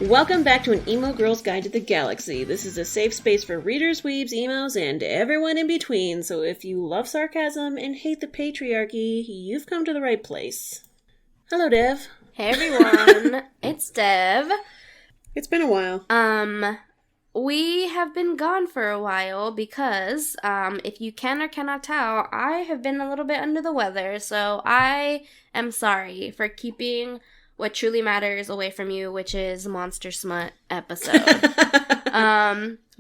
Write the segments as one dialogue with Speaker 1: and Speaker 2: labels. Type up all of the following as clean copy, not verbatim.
Speaker 1: Welcome back to an Emo Girl's Guide to the Galaxy. This is a safe space for readers, weebs, emos, and everyone in between. So if you love sarcasm and hate the patriarchy, you've come to the right place. Hello, Dev.
Speaker 2: Hey everyone, it's Dev.
Speaker 1: It's been a while.
Speaker 2: We have been gone for a while because, if you can or cannot tell, I have been a little bit under the weather, so I am sorry for keeping what truly matters away from you, which is Monster Smut episode.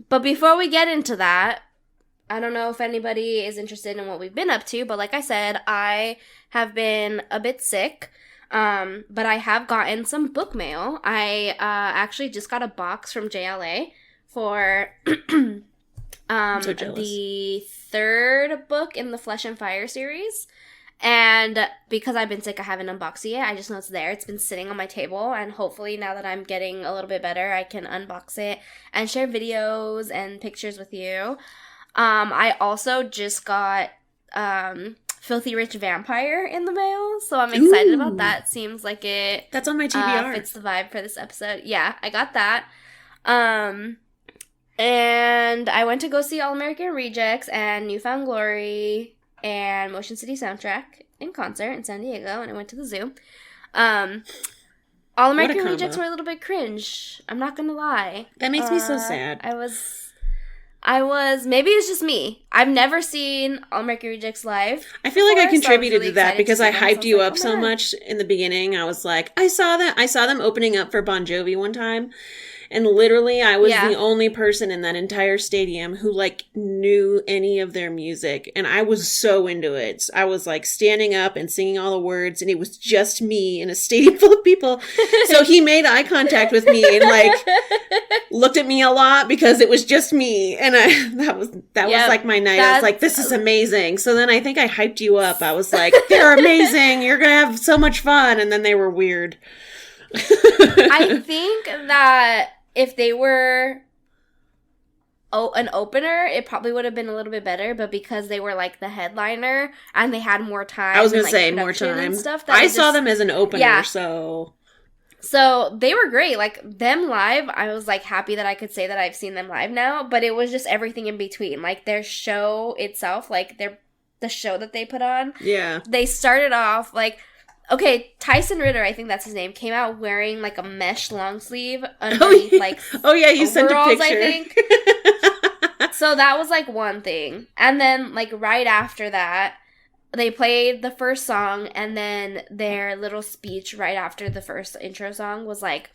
Speaker 2: But before we get into that, I don't know if anybody is interested in what we've been up to, but like I said, I have been a bit sick. But I have gotten some book mail. I actually just got a box from JLA for
Speaker 1: I'm so jealous.
Speaker 2: the third book in the Flesh and Fire series. And because I've been sick, I haven't unboxed it yet. I just know it's there. It's been sitting on my table, and hopefully now that I'm getting a little bit better, I can unbox it and share videos and pictures with you. I also just got Filthy Rich Vampire in the mail, so I'm excited about that. Seems like it
Speaker 1: That's on my TBR.
Speaker 2: fits the vibe for this episode. Yeah, I got that. And I went to go see All American Rejects and Newfound Glory and Motion City Soundtrack in concert in San Diego, and I went to the zoo. All American Rejects were a little bit cringe. I'm not gonna lie.
Speaker 1: That makes me so sad.
Speaker 2: I was, maybe it's just me. I've never seen All American Rejects live.
Speaker 1: I feel like I contributed
Speaker 2: really
Speaker 1: to that because I hyped you up so
Speaker 2: God.
Speaker 1: much in the beginning. I was like, I saw them opening up for Bon Jovi one time. And literally, I was the only person in that entire stadium who, like, knew any of their music. And I was so into it. I was, like, standing up and singing all the words. And it was just me in a stadium full of people. So he made eye contact with me and, like, looked at me a lot because it was just me. And that was like, my night. I was like, this is amazing. So then I think I hyped you up. I was like, they're amazing. You're going to have so much fun. And then they were weird.
Speaker 2: I think that if they were an opener, it probably would have been a little bit better, but because they were like the headliner and they had more time,
Speaker 1: I was gonna
Speaker 2: and,
Speaker 1: say
Speaker 2: like,
Speaker 1: more time
Speaker 2: and stuff.
Speaker 1: I saw them as an opener, so
Speaker 2: they were great. Like, them live, I was like happy that I could say that I've seen them live now, but it was just everything in between, like their show itself, like the show that they put on.
Speaker 1: Yeah,
Speaker 2: they started off like. Okay, Tyson Ritter, I think that's his name, came out wearing, like, a mesh long sleeve underneath,
Speaker 1: you sent a picture.
Speaker 2: I think. So that was, like, one thing. And then, like, right after that, they played the first song, and then their little speech right after the first intro song was, like,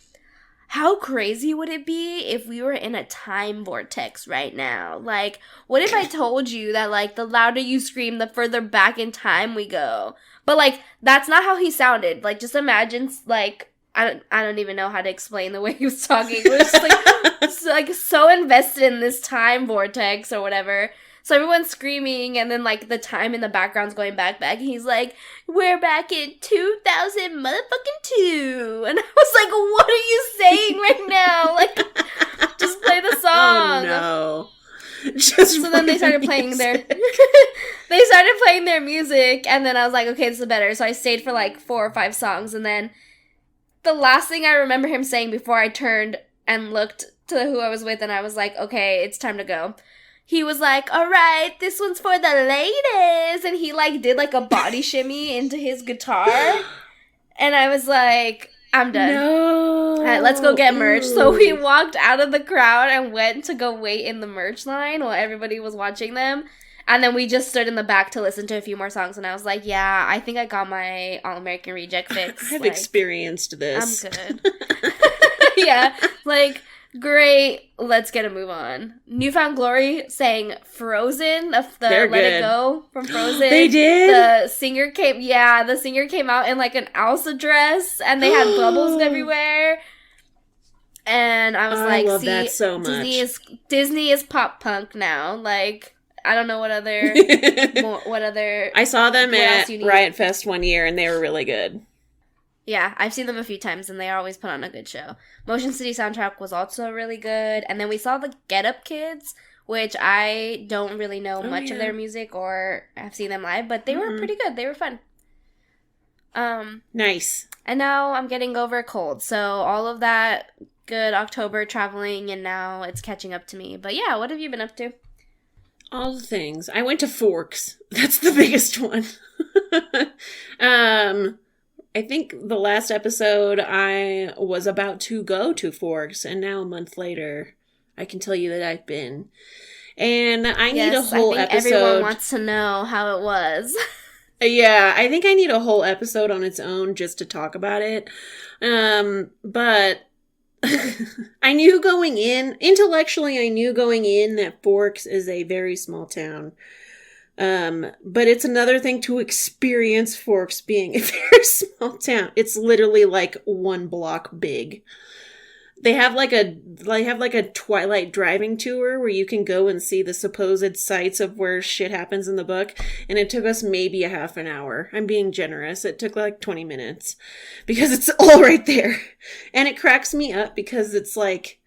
Speaker 2: how crazy would it be if we were in a time vortex right now? Like, what if I told you that, like, the louder you scream, the further back in time we go? But, like, that's not how he sounded. Like, just imagine, like, I don't even know how to explain the way he was talking. It was just, like, so invested in this time vortex or whatever. So everyone's screaming, and then, like, the time in the background's going back, and he's like, we're back in 2000 motherfucking 2. And I was like, what are you saying right now? Like, just play the song.
Speaker 1: Oh, no.
Speaker 2: So then they started playing their music, and then I was like, okay, this is better. So I stayed for like 4 or 5 songs, and then the last thing I remember him saying before I turned and looked to who I was with, and I was like, okay, it's time to go. He was like, all right, this one's for the ladies, and he like did like a body shimmy into his guitar, and I was like, I'm done.
Speaker 1: No.
Speaker 2: All right, let's go get merch. So we walked out of the crowd and went to go wait in the merch line while everybody was watching them. And then we just stood in the back to listen to a few more songs. And I was like, yeah, I think I got my All-American Reject fix.
Speaker 1: I've experienced this.
Speaker 2: I'm good. Yeah, like, great. Let's get a move on. Newfound Glory sang Frozen, of the
Speaker 1: They're
Speaker 2: Let
Speaker 1: good.
Speaker 2: It Go from Frozen.
Speaker 1: They did?
Speaker 2: The singer came out in like an Elsa dress, and they had bubbles everywhere. And I was
Speaker 1: I
Speaker 2: like,
Speaker 1: love
Speaker 2: see,
Speaker 1: that so much.
Speaker 2: Disney is pop punk now. Like, I don't know what other
Speaker 1: I saw them
Speaker 2: what else
Speaker 1: at
Speaker 2: you need?
Speaker 1: Riot Fest one year, and they were really good.
Speaker 2: Yeah, I've seen them a few times, and they always put on a good show. Motion City Soundtrack was also really good. And then we saw the Get Up Kids, which I don't really know much of their music or have seen them live, but they were pretty good. They were fun.
Speaker 1: Nice.
Speaker 2: And now I'm getting over a cold, so all of that good October traveling, and now it's catching up to me. But yeah, what have you been up to?
Speaker 1: All the things. I went to Forks. That's the biggest one. I think the last episode I was about to go to Forks, and now a month later, I can tell you that I've been. And I need a whole episode.
Speaker 2: Everyone wants to know how it was.
Speaker 1: Yeah, I think I need a whole episode on its own just to talk about it. But I knew going in, intellectually, I knew going in that Forks is a very small town. But it's another thing to experience Forks being a very small town. It's literally like 1 block big. They have like a Twilight driving tour where you can go and see the supposed sites of where shit happens in the book. And it took us maybe a half an hour. I'm being generous. It took like 20 minutes because it's all right there. And it cracks me up because it's like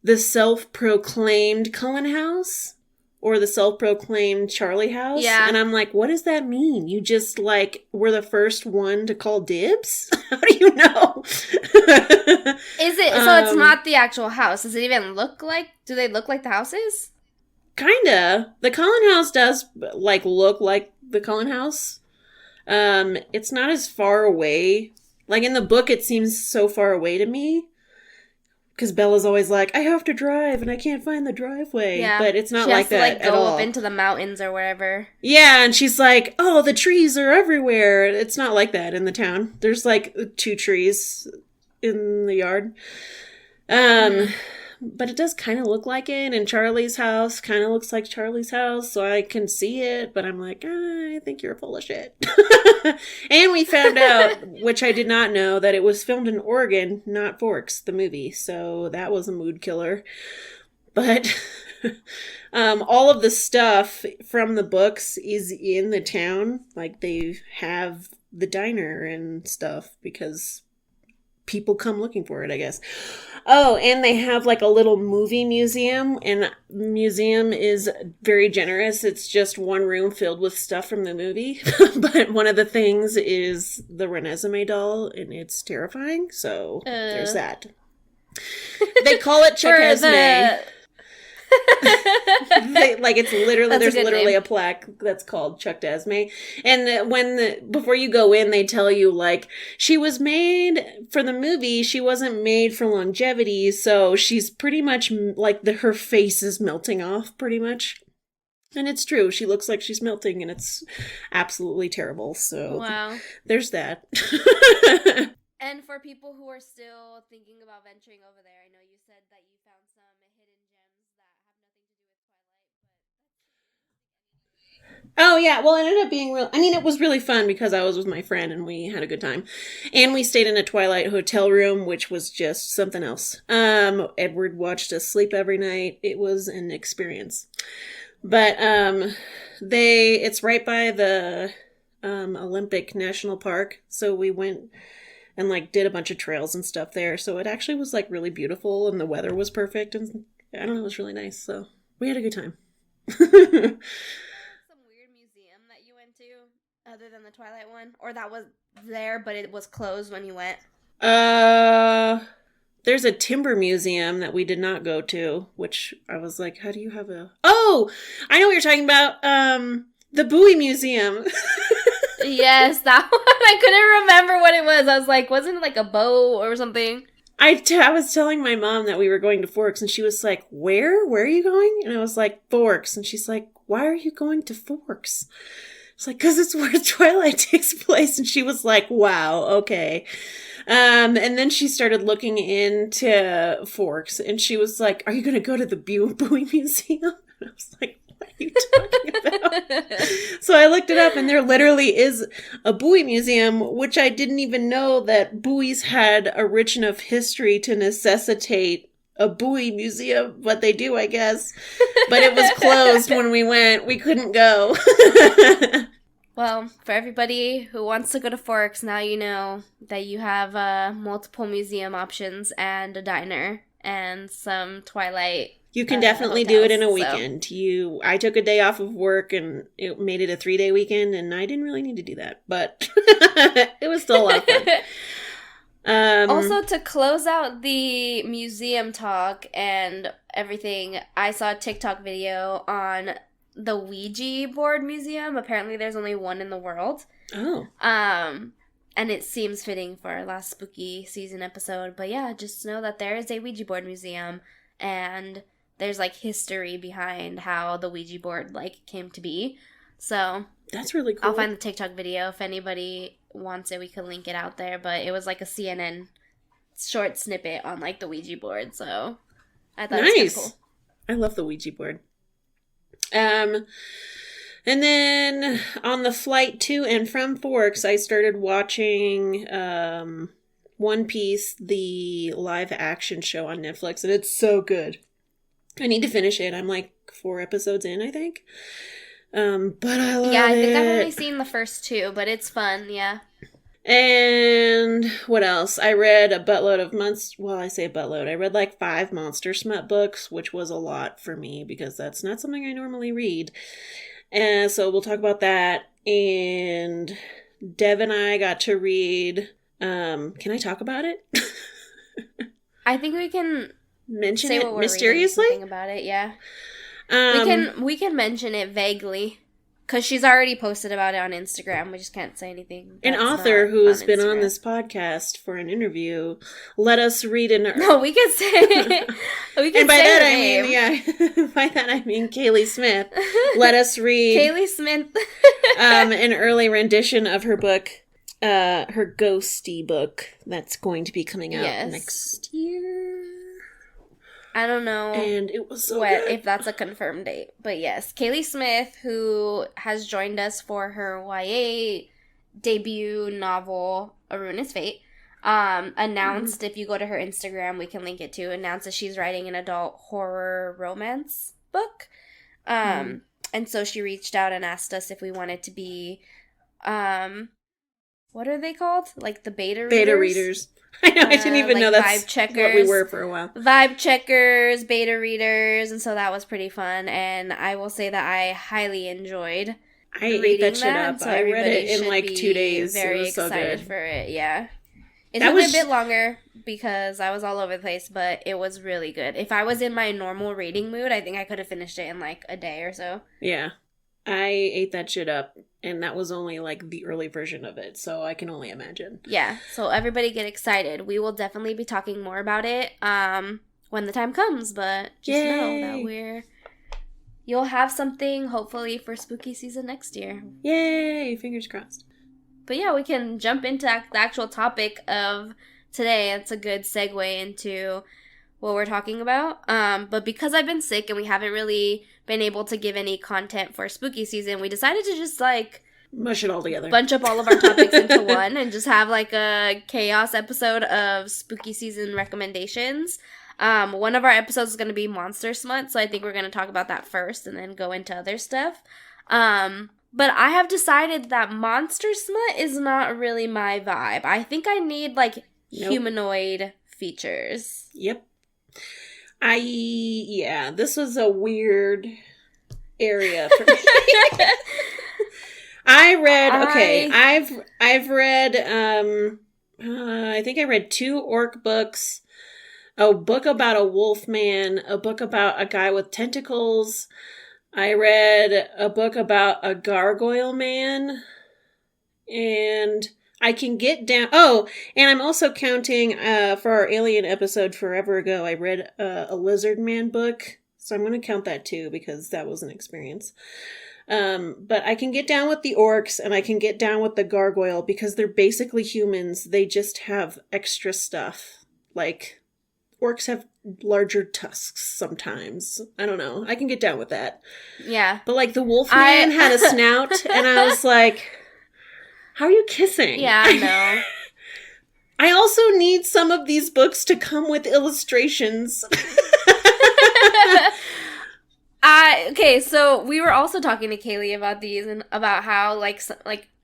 Speaker 1: the self-proclaimed Cullen House or the self-proclaimed Charlie House.
Speaker 2: Yeah.
Speaker 1: And I'm like, what does that mean? You just like were the first one to call dibs? How do you know?
Speaker 2: Is it, so it's not the actual house. Does it even look like, do they look like the houses?
Speaker 1: Kinda. The Cullen House does like look like the Cullen House. It's not as far away. Like in the book, it seems so far away to me. Because Bella's always like, I have to drive and I can't find the driveway. Yeah. But it's not like that at all. She has to
Speaker 2: go up into the mountains or wherever.
Speaker 1: Yeah, and she's like, oh, the trees are everywhere. It's not like that in the town. There's like 2 trees in the yard. But it does kind of look like it. And Charlie's house kind of looks like Charlie's house. So I can see it. But I'm like, I think you're full of shit. And we found out, which I did not know, that it was filmed in Oregon, not Forks, the movie. So that was a mood killer. But all of the stuff from the books is in the town. Like they have the diner and stuff because people come looking for it, I guess. Oh, and they have like a little movie museum, and museum is very generous. It's just 1 room filled with stuff from the movie. But one of the things is the Renesmee doll, and it's terrifying. So there's that. They call it Chuck Esme. It's literally, there's literally a plaque that's called Chuck Esme. And before you go in, they tell you like she was made for the movie. She wasn't made for longevity. So she's pretty much like her face is melting off pretty much. And it's true. She looks like she's melting and it's absolutely terrible. So
Speaker 2: wow.
Speaker 1: There's that.
Speaker 2: And for people who are still thinking about venturing over there, I know you said that you found some hidden gems that have nothing to do with Twilight, but...
Speaker 1: Oh, yeah. Well, it ended up being real. I mean, it was really fun because I was with my friend and we had a good time. And we stayed in a Twilight hotel room, which was just something else. Edward watched us sleep every night. It was an experience. But it's right by the Olympic National Park. So we went and like did a bunch of trails and stuff there. So it actually was like really beautiful and the weather was perfect. And I don't know, it was really nice. So we had a good time.
Speaker 2: Some weird museum that you went to other than the Twilight one? Or that was there, but it was closed when you went?
Speaker 1: There's a timber museum that we did not go to, which I was like, how do you have a... Oh, I know what you're talking about. The Bowie Museum.
Speaker 2: Yes, that one. I couldn't remember what it was. I was like, wasn't it like a bow or something?
Speaker 1: I was telling my mom that we were going to Forks, and she was like, where? Where are you going? And I was like, Forks. And she's like, why are you going to Forks? It's like, because it's where Twilight takes place. And she was like, wow, okay. And then she started looking into Forks, and she was like, are you going to go to the Bowie Museum? And I was like, what are you talking about? So I looked it up, and there literally is a Bowie Museum, which I didn't even know that Bowies had a rich enough history to necessitate a Bowie Museum, but they do, I guess. But it was closed when we went. We couldn't go.
Speaker 2: Well, for everybody who wants to go to Forks, now you know that you have multiple museum options and a diner and some Twilight.
Speaker 1: You can definitely hotels, do it in a weekend. So. I took a day off of work and it made it a 3-day weekend, and I didn't really need to do that, but it was still a lot of
Speaker 2: Also, to close out the museum talk and everything, I saw a TikTok video on the Ouija board museum. Apparently, there's only one in the world.
Speaker 1: Oh.
Speaker 2: And it seems fitting for our last spooky season episode. But yeah, just know that there is a Ouija board museum, and there's, like, history behind how the Ouija board, like, came to be. So
Speaker 1: that's really cool.
Speaker 2: I'll find the TikTok video. If anybody wants it, we could link it out there. But it was, like, a CNN short snippet on, like, the Ouija board. So I thought it was cool.
Speaker 1: I love the Ouija board. And then on the flight to and from Forks, I started watching One Piece, the live action show on Netflix, and it's so good. I need to finish it. I'm like 4 episodes in, I think. But I love it.
Speaker 2: Yeah, I think I've only seen the first 2, but it's fun, yeah.
Speaker 1: And what else? I read a buttload of I say buttload. I read like 5 Monster Smut books, which was a lot for me because that's not something I normally read. And so we'll talk about that. And Dev and I got to read, can I talk about it?
Speaker 2: I think we can
Speaker 1: mention it mysteriously
Speaker 2: about it. Yeah, we can mention it vaguely because she's already posted about it on Instagram. We just can't say anything.
Speaker 1: An author who has been on this podcast for an interview let us read
Speaker 2: No, we can say. We can.
Speaker 1: And by that I mean, yeah. By that I mean Kaylee Smith let us read
Speaker 2: Kaylee Smith
Speaker 1: an early rendition of her book. Her ghosty book that's going to be coming out next year.
Speaker 2: I don't know.
Speaker 1: And it was so good.
Speaker 2: If that's a confirmed date. But yes, Kaylee Smith, who has joined us for her YA debut novel, A Ruinous Fate, announced, if you go to her Instagram, we can link it to, announced that she's writing an adult horror romance book. And so she reached out and asked us if we wanted to be, what are they called? Like the beta readers?
Speaker 1: Beta readers. I know, I didn't even know that's
Speaker 2: vibe checkers,
Speaker 1: what we were for a while.
Speaker 2: Vibe checkers, beta readers, and so that was pretty fun. And I will say that I highly enjoyed
Speaker 1: ate that shit up. So I read it in like 2 days.
Speaker 2: Very
Speaker 1: it was
Speaker 2: excited
Speaker 1: so good.
Speaker 2: for it, yeah. It took a bit longer because I was all over the place, but it was really good. If I was in my normal reading mood, I think I could have finished it in like a day or so.
Speaker 1: Yeah. I ate that shit up, and that was only, like, the early version of it, so I can only imagine.
Speaker 2: Yeah, so everybody get excited. We will definitely be talking more about it when the time comes, but just know that you'll have something, hopefully, for spooky season next year.
Speaker 1: Yay! Fingers crossed.
Speaker 2: But yeah, we can jump into the actual topic of today. It's a good segue into what we're talking about. But because I've been sick and we haven't really been able to give any content for spooky season, we decided to just like
Speaker 1: mush it all together,
Speaker 2: bunch up all of our topics into one, and just have like a chaos episode of spooky season recommendations. One of our episodes is going to be Monster Smut, so I think we're going to talk about that first and then go into other stuff. But I have decided that Monster Smut is not really my vibe. I think I need like humanoid features.
Speaker 1: Yep. This was a weird area for me. I've read, I think I read 2 orc books, a book about a wolf man, a book about a guy with tentacles. I read a book about a gargoyle man, and I can get down. Oh, and I'm also counting for our alien episode forever ago. I read a lizard man book, so I'm going to count that too because that was an experience. But I can get down with the orcs and I can get down with the gargoyle because they're basically humans. They just have extra stuff. Like orcs have larger tusks sometimes. I don't know. I can get down with that.
Speaker 2: Yeah.
Speaker 1: But like the wolf man had a snout, and I was like, how are you kissing?
Speaker 2: Yeah, I know.
Speaker 1: I also need some of these books to come with illustrations.
Speaker 2: Okay, so we were also talking to Kaylee about these and about how like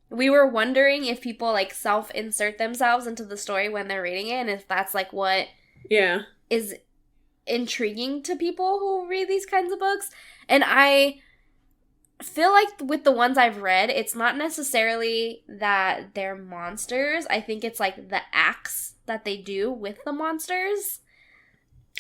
Speaker 2: we were wondering if people like self-insert themselves into the story when they're reading it, and if that's like what is intriguing to people who read these kinds of books. And I feel like with the ones I've read, it's not necessarily that they're monsters. I think it's like the acts that they do with the monsters.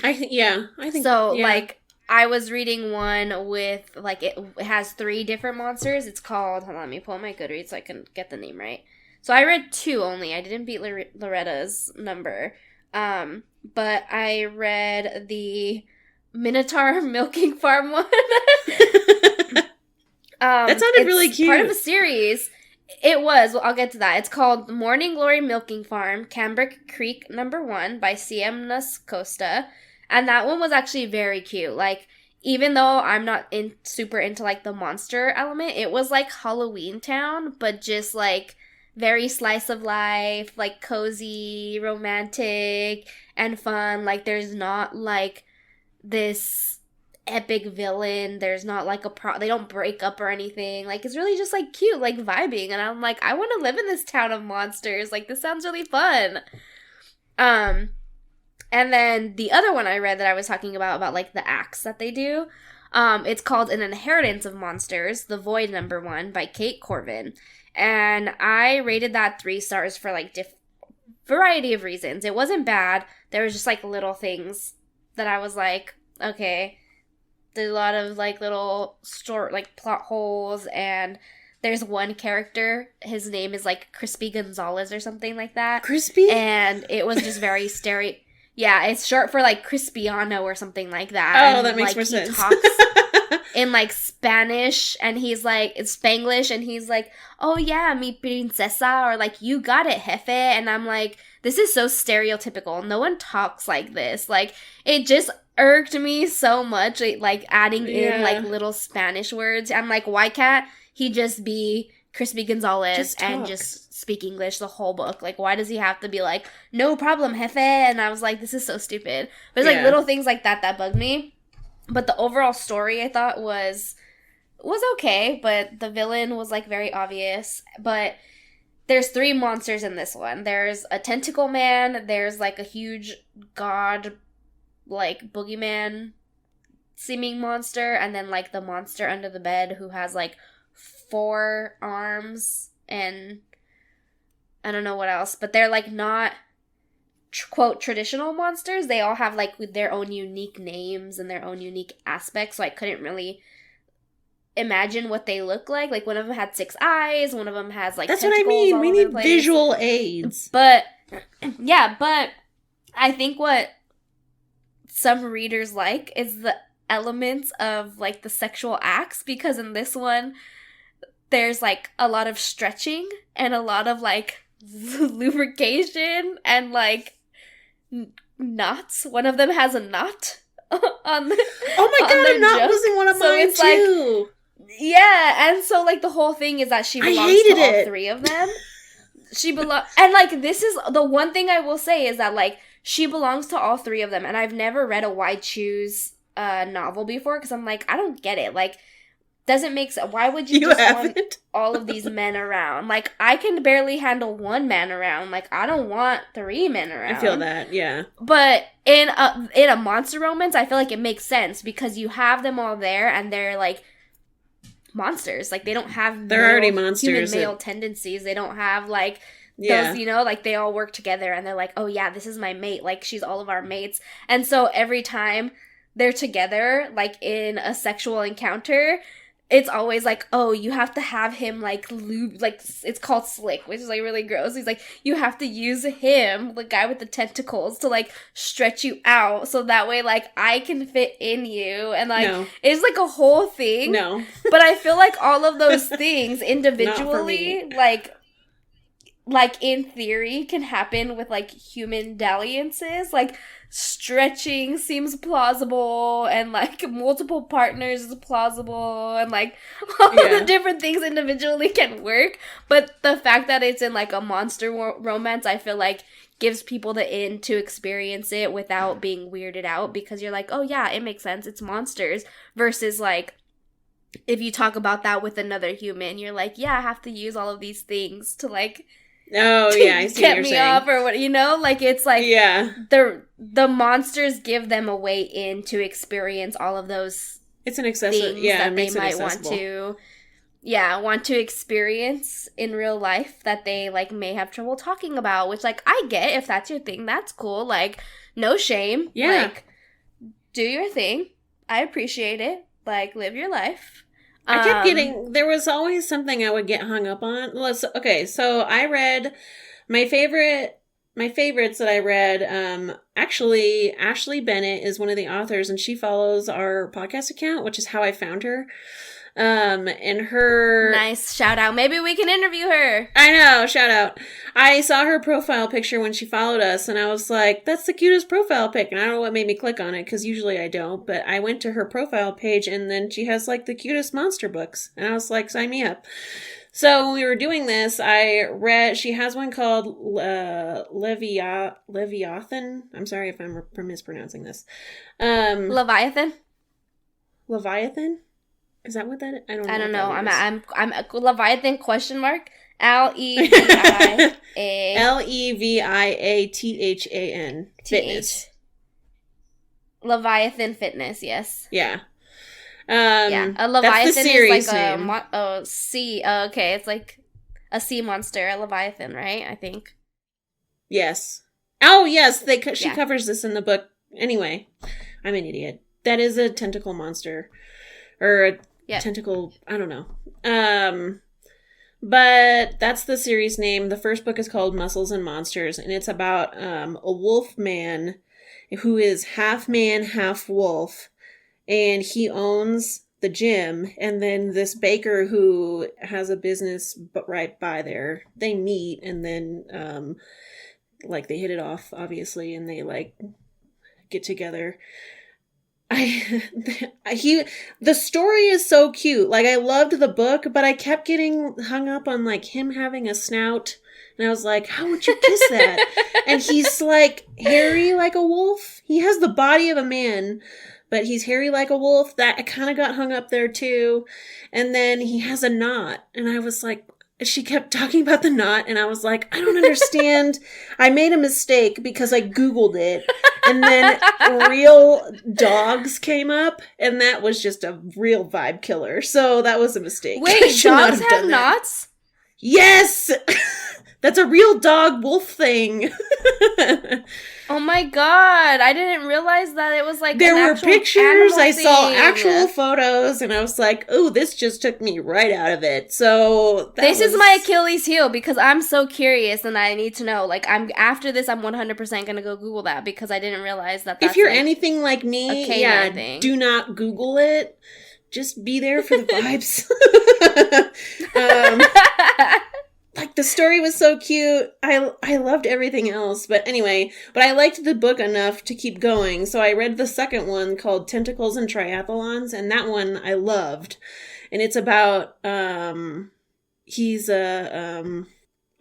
Speaker 1: I think
Speaker 2: so. Yeah. Like, I was reading one with, like, it has 3 different monsters. It's called, hold on, let me pull up my Goodreads so I can get the name right. So I read 2 only. I didn't beat Loretta's number. But I read the Minotaur Milking Farm one.
Speaker 1: That sounded really cute.
Speaker 2: Part of a series. It was. Well, I'll get to that. It's called Morning Glory Milking Farm, Cambric Creek No. 1 by Siemnas Costa. And that one was actually very cute. Like, even though I'm not super into, like, the monster element, it was like Halloween Town, but just, like, very slice of life, like, cozy, romantic, and fun. Like, there's not, like, this epic villain. There's not, like, they don't break up or anything. Like, it's really just, like, cute, like, vibing. And I'm like, I want to live in this town of monsters. Like, this sounds really fun. And then the other one I read that I was talking about, like, the acts that they do, it's called An Inheritance of Monsters, The Void No. 1 by Kate Corvin. And I rated that 3 stars for, like, variety of reasons. It wasn't bad. There was just, like, little things that I was like, okay, there's a lot of, like, little plot holes, and there's one character, his name is, like, Crispy Gonzalez or something like that.
Speaker 1: Crispy?
Speaker 2: And it was just very yeah, it's short for, like, Crispiano or something like that.
Speaker 1: Oh,
Speaker 2: and,
Speaker 1: that makes
Speaker 2: like,
Speaker 1: more sense.
Speaker 2: He talks in, like, Spanish, and he's, like, it's Spanglish, and he's like, oh, yeah, mi princesa, or, like, you got it, jefe, and I'm like, this is so stereotypical. No one talks like this. Like, it just irked me so much, like, adding in, like, little Spanish words. I'm like, why can't he just be Crispy Gonzalez and just speak English the whole book? Like, why does he have to be like, no problem, jefe? And I was like, this is so stupid. There's, like, little things like that bugged me. But the overall story, I thought, was okay, but the villain was, like, very obvious. But there's 3 monsters in this one. There's a tentacle man, there's, like, a huge god, like, boogeyman seeming monster, and then, like, the monster under the bed who has, like, 4 arms, and I don't know what else, but they're, like, not quote traditional monsters. They all have, like, their own unique names and their own unique aspects, so I couldn't really imagine what they look like. Like, one of them had 6 eyes, one of them has, like,
Speaker 1: that's what I mean. We need visual aids.
Speaker 2: But yeah, but I think what some readers like is the elements of, like, the sexual acts, because in this one there's, like, a lot of stretching and a lot of, like, lubrication and, like, knots. One of them has a knot on the
Speaker 1: oh my god, I'm not losing one of mine too.
Speaker 2: Like, yeah, and so, like, the whole thing is that she belongs to all 3 of them. And, like, this is the one thing I will say is that, like, she belongs to all 3 of them, and I've never read a Why Choose novel before, because I'm like, I don't get it. Like, doesn't make sense. Why would you just want all of these men around? Like, I can barely handle 1 man around. Like, I don't want 3 men around.
Speaker 1: I feel that, yeah.
Speaker 2: But in a monster romance, I feel like it makes sense because you have them all there and they're, like, monsters. Like, they don't have
Speaker 1: they're already monsters.
Speaker 2: Human male tendencies. They don't have, like, those, you know, like, they all work together and they're like, oh yeah, this is my mate. Like, she's all of our mates. And so every time they're together, like, in a sexual encounter, it's always like, oh, you have to have him, like, lube, like, it's called slick, which is, like, really gross. He's like, you have to use him, the guy with the tentacles, to, like, stretch you out, so that way, like, I can fit in you, and, like, it's, like, a whole thing.
Speaker 1: No.
Speaker 2: But I feel like all of those things individually, like, in theory, can happen with, like, human dalliances. Like, stretching seems plausible, and, like, multiple partners is plausible, and, like, all of the different things individually can work. But the fact that it's in, like, a monster romance, I feel like gives people the in to experience it without being weirded out, because you're like, oh yeah, it makes sense, it's monsters, versus, like, if you talk about that with another human, you're like, yeah, I have to use all of these things to, like,
Speaker 1: oh yeah, I see what you're saying.
Speaker 2: Up or what, you know, like, it's like, the monsters give them a way in to experience all of those.
Speaker 1: It's an accessible,
Speaker 2: things that they might want to want to experience in real life that they, like, may have trouble talking about, which, like, I get. If that's your thing, that's cool. Like, no shame.
Speaker 1: Yeah.
Speaker 2: Like, do your thing. I appreciate it. Like, live your life.
Speaker 1: I kept there was always something I would get hung up on. Okay, so I read my favorites that I read, actually, Ashley Bennett is one of the authors, and she follows our podcast account, which is how I found her. And her...
Speaker 2: Nice, shout out. Maybe we can interview her.
Speaker 1: I know, shout out. I saw her profile picture when she followed us, and I was like, that's the cutest profile pic, and I don't know what made me click on it, because usually I don't, but I went to her profile page, and then she has, like, the cutest monster books, and I was like, sign me up. So when we were doing this, she has one called Leviathan. I'm sorry if I'm mispronouncing this.
Speaker 2: Leviathan?
Speaker 1: Leviathan? Is that what that is? I
Speaker 2: don't know. I'm Leviathan question mark. Leviathan.
Speaker 1: Leviathan. Fitness.
Speaker 2: Leviathan Fitness, yes.
Speaker 1: Yeah.
Speaker 2: A Leviathan is like
Speaker 1: name.
Speaker 2: a sea. Okay, it's like a sea monster, a Leviathan, right? I think.
Speaker 1: Yes. Oh, yes. She covers this in the book. Anyway, I'm an idiot. That is a tentacle monster, or a tentacle. I don't know. But that's the series name. The first book is called Muscles and Monsters, and it's about a wolf man who is half man, half wolf. And he owns the gym, and then this baker who has a business right by there, they meet, and then, like, they hit it off, obviously, and they, like, get together. The story is so cute. Like, I loved the book, but I kept getting hung up on, like, him having a snout, and I was like, how would you kiss that? And he's, like, hairy like a wolf. He has the body of a man, but he's hairy like a wolf. That I kind of got hung up there too. And then he has a knot. And I was like, she kept talking about the knot. And I was like, I don't understand. I made a mistake because I Googled it. And then real dogs came up. And that was just a real vibe killer. So that was a mistake.
Speaker 2: Wait, dogs have knots?
Speaker 1: Yes! That's a real dog wolf thing.
Speaker 2: Oh my god, I didn't realize that it was like
Speaker 1: there were pictures, I saw actual photos, and I was like, ooh, this just took me right out of it. So
Speaker 2: this is my Achilles heel because I'm so curious and I need to know. Like, after this, I'm 100% gonna go Google that because I didn't realize that.
Speaker 1: If you're anything like me, do not Google it. Just be there for the vibes. Like, the story was so cute. I loved everything else. But anyway, I liked the book enough to keep going. So I read the second one called Tentacles and Triathlons. And that one I loved. And it's about, he's I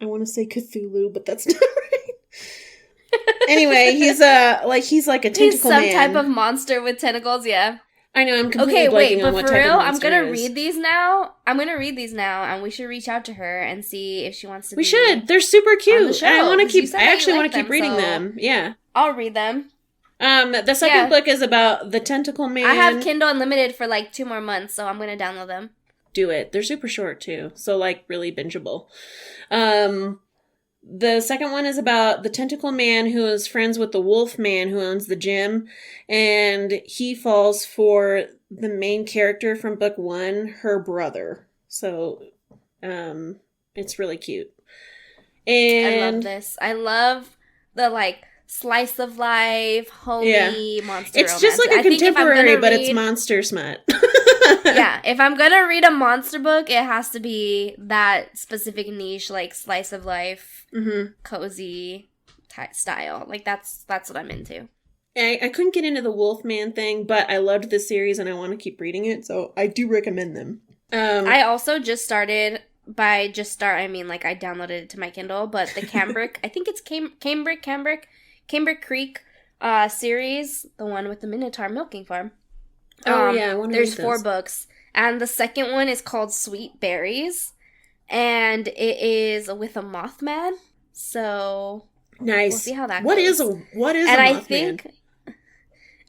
Speaker 1: want to say Cthulhu, but that's not right. Anyway, he's like a tentacle man.
Speaker 2: He's some type of monster with tentacles, yeah.
Speaker 1: I know, I'm completely blanking on what type of monster it is.
Speaker 2: I'm gonna read these now. And we should reach out to her and see if she wants to.
Speaker 1: We should. They're super cute. And I want to keep. I actually want to keep reading them. Yeah,
Speaker 2: I'll read them.
Speaker 1: The second book is about the tentacle man.
Speaker 2: I have Kindle Unlimited for like 2 more months, so I'm gonna download them.
Speaker 1: Do it. They're super short too, so like really bingeable. The second one is about the tentacle man who is friends with the wolf man who owns the gym, and he falls for the main character from book 1, her brother. So, it's really cute. And
Speaker 2: I love this. I love the, like, slice of life, homey monster
Speaker 1: It's just like a contemporary, but it's monster smut.
Speaker 2: Yeah, if I'm gonna read a monster book, it has to be that specific niche, like slice of life, cozy style. Like that's what I'm into.
Speaker 1: I couldn't get into the Wolfman thing, but I loved this series and I want to keep reading it, so I do recommend them.
Speaker 2: I also just started. I mean, like, I downloaded it to my Kindle, but the Cambric, I think it's Cambric Creek series, the one with the Minotaur milking farm. There's 4 books, and the second one is called Sweet Berries, and it is with a Mothman. So
Speaker 1: nice.
Speaker 2: We'll see how that
Speaker 1: goes. What is? And a Mothman? I think.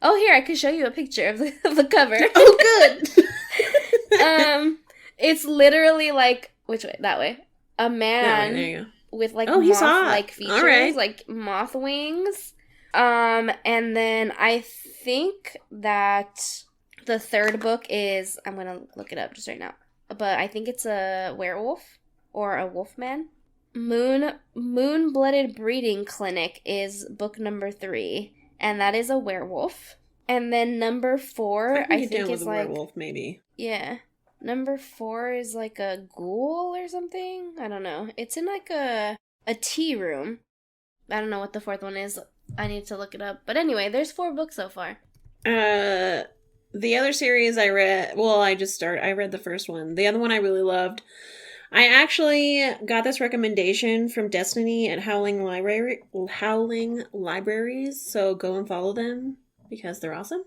Speaker 2: Oh, here I can show you a picture of the cover.
Speaker 1: Oh, good.
Speaker 2: It's literally like, which way? That way. A
Speaker 1: That way, there
Speaker 2: man
Speaker 1: you go.
Speaker 2: with like
Speaker 1: he's hot.
Speaker 2: moth-like features,
Speaker 1: Alright.
Speaker 2: like moth wings. And then I think that the third book is, I'm gonna look it up just right now, but I think it's a werewolf or a wolfman. Moon-Blooded Breeding Clinic is book number 3, and that is a werewolf. And then number 4, I think is like a
Speaker 1: werewolf, maybe.
Speaker 2: Yeah. Number 4 is like a ghoul or something. I don't know. It's in like a tea room. I don't know what the 4th one is. I need to look it up. But anyway, there's 4 books so far.
Speaker 1: The other series I read, I read the first one. The other one I really loved. I actually got this recommendation from Destiny at Howling Libraries, so go and follow them because they're awesome.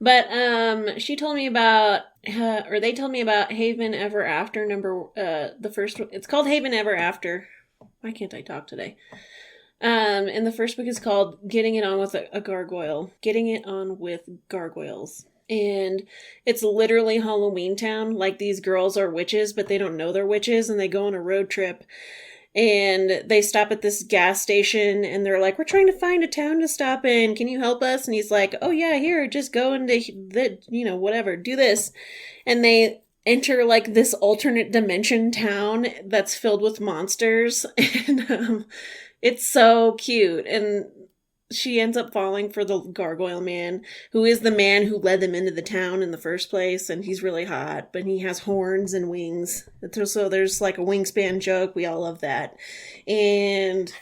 Speaker 1: But they told me about Haven Ever After the first one. It's called Haven Ever After. Why can't I talk today? And the first book is called Getting It On with a Gargoyle. Getting It On with Gargoyles. And it's literally Halloween Town. Like, these girls are witches, but they don't know they're witches, and they go on a road trip. And they stop at this gas station, and they're like, we're trying to find a town to stop in. Can you help us? And he's like, oh yeah, here, just go into whatever, do this. And they enter, like, this alternate dimension town that's filled with monsters. And it's so cute. And she ends up falling for the gargoyle man, who is the man who led them into the town in the first place, and he's really hot, but he has horns and wings. So there's like a wingspan joke. We all love that. And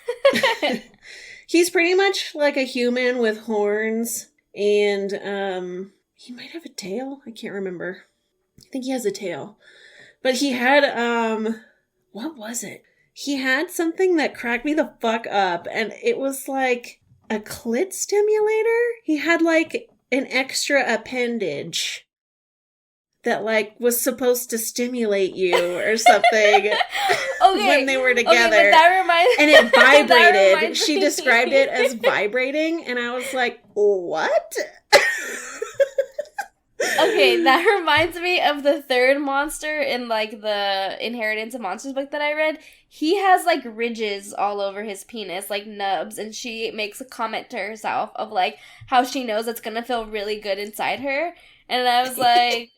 Speaker 1: he's pretty much like a human with horns, and he might have a tail. I can't remember. I think he has a tail. But he had what was it? He had something that cracked me the fuck up, and it was like a clit stimulator? He had like an extra appendage that like was supposed to stimulate you or something. When they were together.
Speaker 2: Okay, but that reminds
Speaker 1: and it vibrated. She described it as vibrating, and I was like, what?
Speaker 2: Okay, that reminds me of the third monster in, like, the Inheritance of Monsters book that I read. He has, like, ridges all over his penis, like nubs, and she makes a comment to herself of, like, how she knows it's gonna feel really good inside her. And I was like,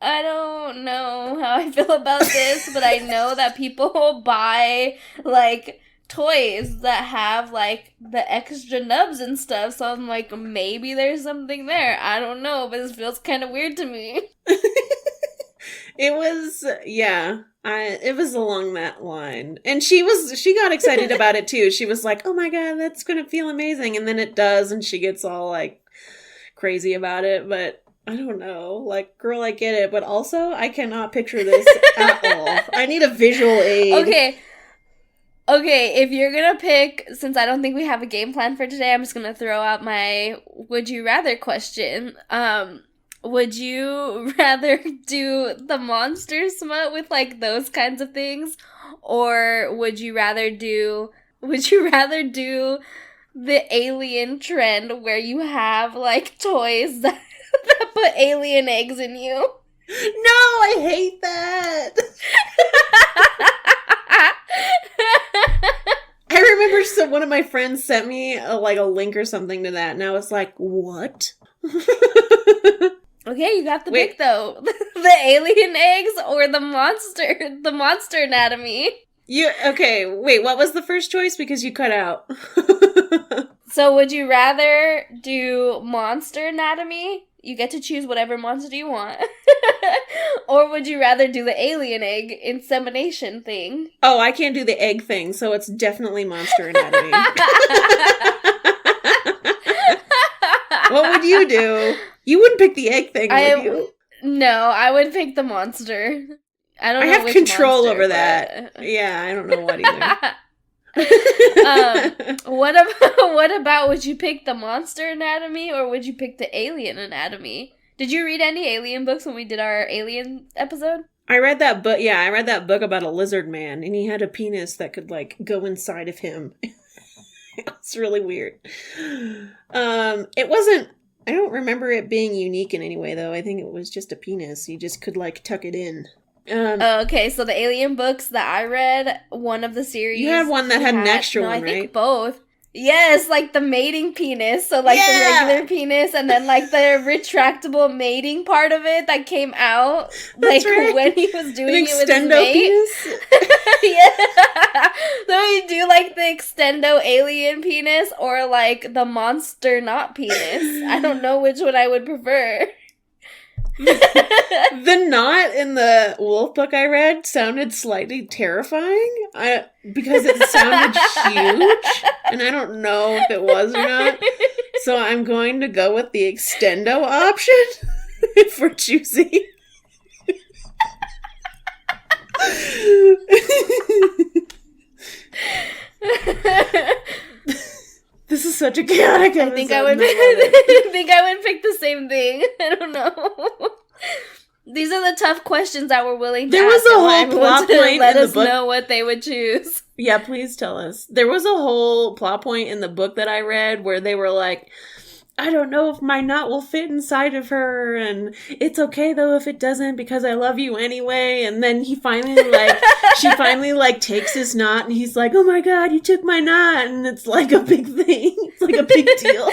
Speaker 2: I don't know how I feel about this, but I know that people buy, like, toys that have, like, the extra nubs and stuff, so I'm like, maybe there's something there. I don't know, but this feels kind of weird to me.
Speaker 1: It was, yeah, it was along that line. And she got excited about it too. She was like, oh my god, that's gonna feel amazing. And then it does, and she gets all, like, crazy about it, but I don't know. Like, girl, I get it, but also, I cannot picture this at all. I need a visual aid.
Speaker 2: Okay, if you're gonna pick, since I don't think we have a game plan for today, I'm just gonna throw out my would you rather question. Would you rather do the monster smut with, like, those kinds of things? Or would you rather do the alien trend where you have, like, toys that put alien eggs in you?
Speaker 1: No, I hate that! I remember one of my friends sent me a link or something to that, and I was like, what?
Speaker 2: Okay, you got the pick, though. The alien eggs or the monster anatomy.
Speaker 1: Wait, what was the first choice? Because you cut out.
Speaker 2: So would you rather do monster anatomy? You get to choose whatever monster you want. Or would you rather do the alien egg insemination thing?
Speaker 1: Oh, I can't do the egg thing, so it's definitely monster anatomy. What would you do? You wouldn't pick the egg thing, would you?
Speaker 2: No, I would pick the monster. I don't know. I have
Speaker 1: control over that. Yeah, I don't know what either.
Speaker 2: What about would you pick the monster anatomy or would you pick the alien anatomy? Did you read any alien books when we did our alien episode?
Speaker 1: I read that book. Yeah, I read that book about a lizard man, and he had a penis that could, like, go inside of him. It's really weird. It wasn't. I don't remember it being unique in any way, though. I think it was just a penis. You just could, like, tuck it in.
Speaker 2: Okay, so the Alien books that I read, one of the series...
Speaker 1: You had one that had an extra one, right?
Speaker 2: I think both. Yes, like the mating penis. So like the regular penis and then like the retractable mating part of it that came out. Like when he was doing it with his mate. Penis? Yeah. So you do like the extendo alien penis or like the monster not penis. I don't know which one I would prefer.
Speaker 1: The knot in the wolf book I read sounded slightly terrifying because it sounded huge, and I don't know if it was or not. So I'm going to go with the extendo option for choosing. This is such a chaotic episode.
Speaker 2: I think I would pick the same thing. I don't know. These are the tough questions that we're willing to ask.
Speaker 1: There was a whole plot point
Speaker 2: let
Speaker 1: in
Speaker 2: us
Speaker 1: the book.
Speaker 2: Know what they would choose.
Speaker 1: Yeah, please tell us. There was a whole plot point in the book that I read where they were like, I don't know if my knot will fit inside of her, and it's okay though if it doesn't because I love you anyway. And then he finally she finally takes his knot and he's like, oh my god, you took my knot, and it's like a big thing. It's like a big deal.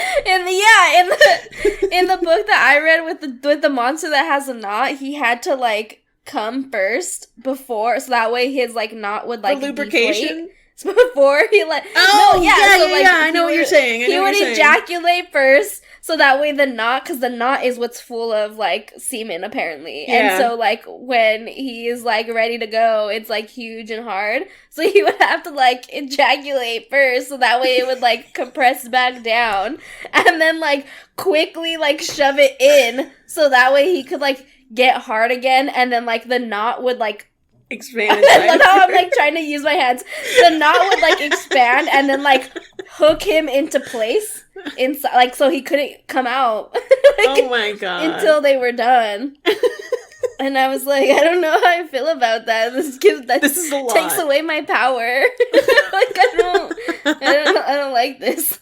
Speaker 2: in the book that I read with the monster that has a knot, he had to come first before, so that way his knot would the lubrication. Deflate. So before he
Speaker 1: I know what you're saying.
Speaker 2: He would ejaculate first, so that way the knot, because the knot is what's full of semen apparently, and so when he is ready to go, it's huge and hard. So he would have to ejaculate first, so that way it would compress back down, and then quickly shove it in, so that way he could get hard again, and then the knot would
Speaker 1: expand.
Speaker 2: I love how I'm trying to use my hands. The knot would expand and then hook him into place inside, so he couldn't come out.
Speaker 1: Oh my god!
Speaker 2: Until they were done. And I was I don't know how I feel about that. This is a lot. Takes away my power. I don't like this.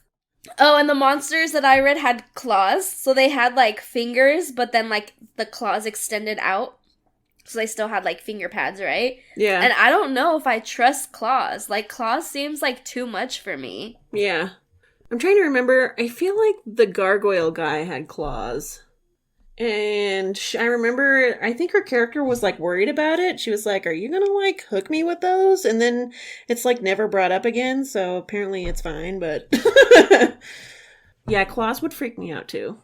Speaker 2: Oh, and the monsters that I read had claws, so they had fingers, but then the claws extended out. So they still had finger pads, right?
Speaker 1: Yeah.
Speaker 2: And I don't know if I trust claws. Claws seems too much for me.
Speaker 1: Yeah. I'm trying to remember. I feel like the gargoyle guy had claws. And I remember, I think her character was worried about it. She was like, are you gonna hook me with those? And then it's never brought up again. So apparently it's fine, but yeah, claws would freak me out too.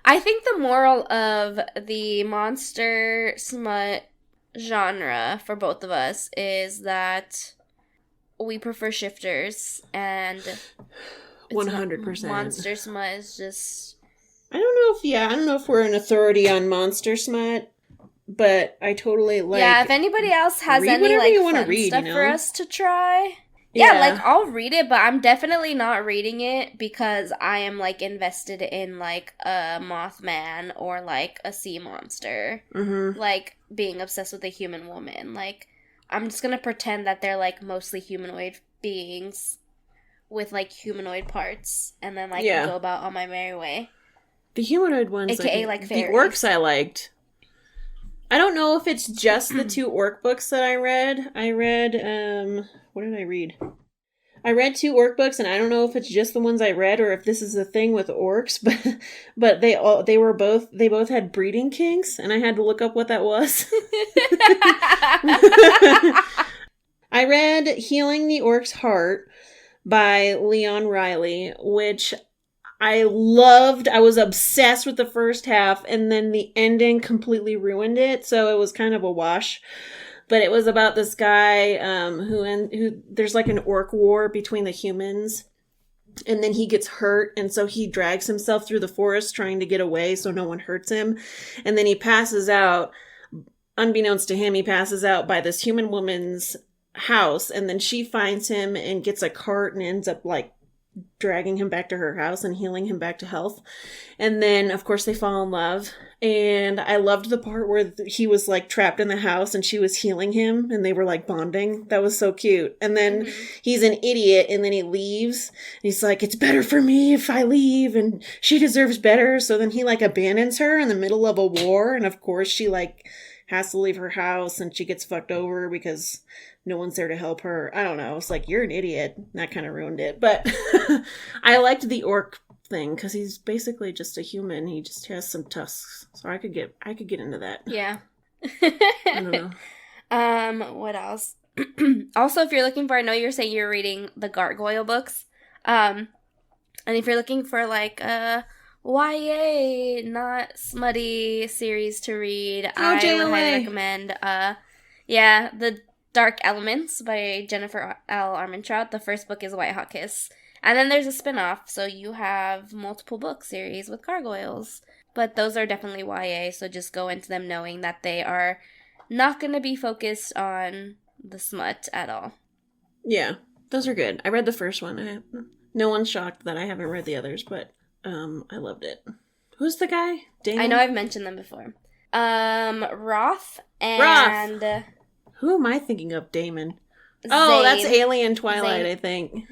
Speaker 2: I think the moral of the monster smut genre for both of us is that we prefer shifters, and
Speaker 1: 100%.
Speaker 2: Monster smut is just...
Speaker 1: I don't know if we're an authority on monster smut, but I totally
Speaker 2: Yeah, if anybody else has any fun stuff for us to try... Yeah, I'll read it, but I'm definitely not reading it because I am, invested in, a Mothman or, a sea monster.
Speaker 1: Mm-hmm.
Speaker 2: Being obsessed with a human woman. I'm just gonna pretend that they're, mostly humanoid beings with, humanoid parts, and then, go about on my merry way.
Speaker 1: The humanoid ones,
Speaker 2: AKA,
Speaker 1: fairies.
Speaker 2: The
Speaker 1: orcs I liked. I don't know if it's just the 2 orc books that I read. What did I read? I read 2 orc books, and I don't know if it's just the ones I read or if this is a thing with orcs, but they both had breeding kinks, and I had to look up what that was. I read Healing the Orc's Heart by Leon Riley, which I loved. I was obsessed with the first half, and then the ending completely ruined it, so it was kind of a wash. But it was about this guy who there's an orc war between the humans, and then he gets hurt, and so he drags himself through the forest trying to get away so no one hurts him, and then he passes out. Unbeknownst to him, he passes out by this human woman's house, and then she finds him and gets a cart and ends up dragging him back to her house and healing him back to health. And then, of course, they fall in love. And I loved the part where he was trapped in the house and she was healing him and they were bonding. That was so cute. And then he's an idiot and then he leaves. And he's like, it's better for me if I leave and she deserves better. So then he abandons her in the middle of a war. And of course she has to leave her house and she gets fucked over because no one's there to help her. I don't know. It's like, you're an idiot. That kind of ruined it. But I liked the orc thing because he's basically just a human. He just has some tusks. So I could get into that.
Speaker 2: Yeah.
Speaker 1: I don't know.
Speaker 2: What else? Also, if you're looking for, I know you're saying you're reading the Gargoyle books. And if you're looking for like a YA, not smutty series to read, I would highly recommend The Dark Elements by Jennifer L. Armentrout. The first book is White Hot Kiss. And then there's a spin-off, so you have multiple book series with gargoyles. But those are definitely YA, so just go into them knowing that they are not going to be focused on the smut at all.
Speaker 1: Yeah, those are good. I read the first one. No one's shocked that I haven't read the others, but I loved it. Who's the guy? Damon?
Speaker 2: I know I've mentioned them before. Roth and...
Speaker 1: Roth! Who am I thinking of? Damon. Oh, that's Alien Twilight,
Speaker 2: Zane.
Speaker 1: I think.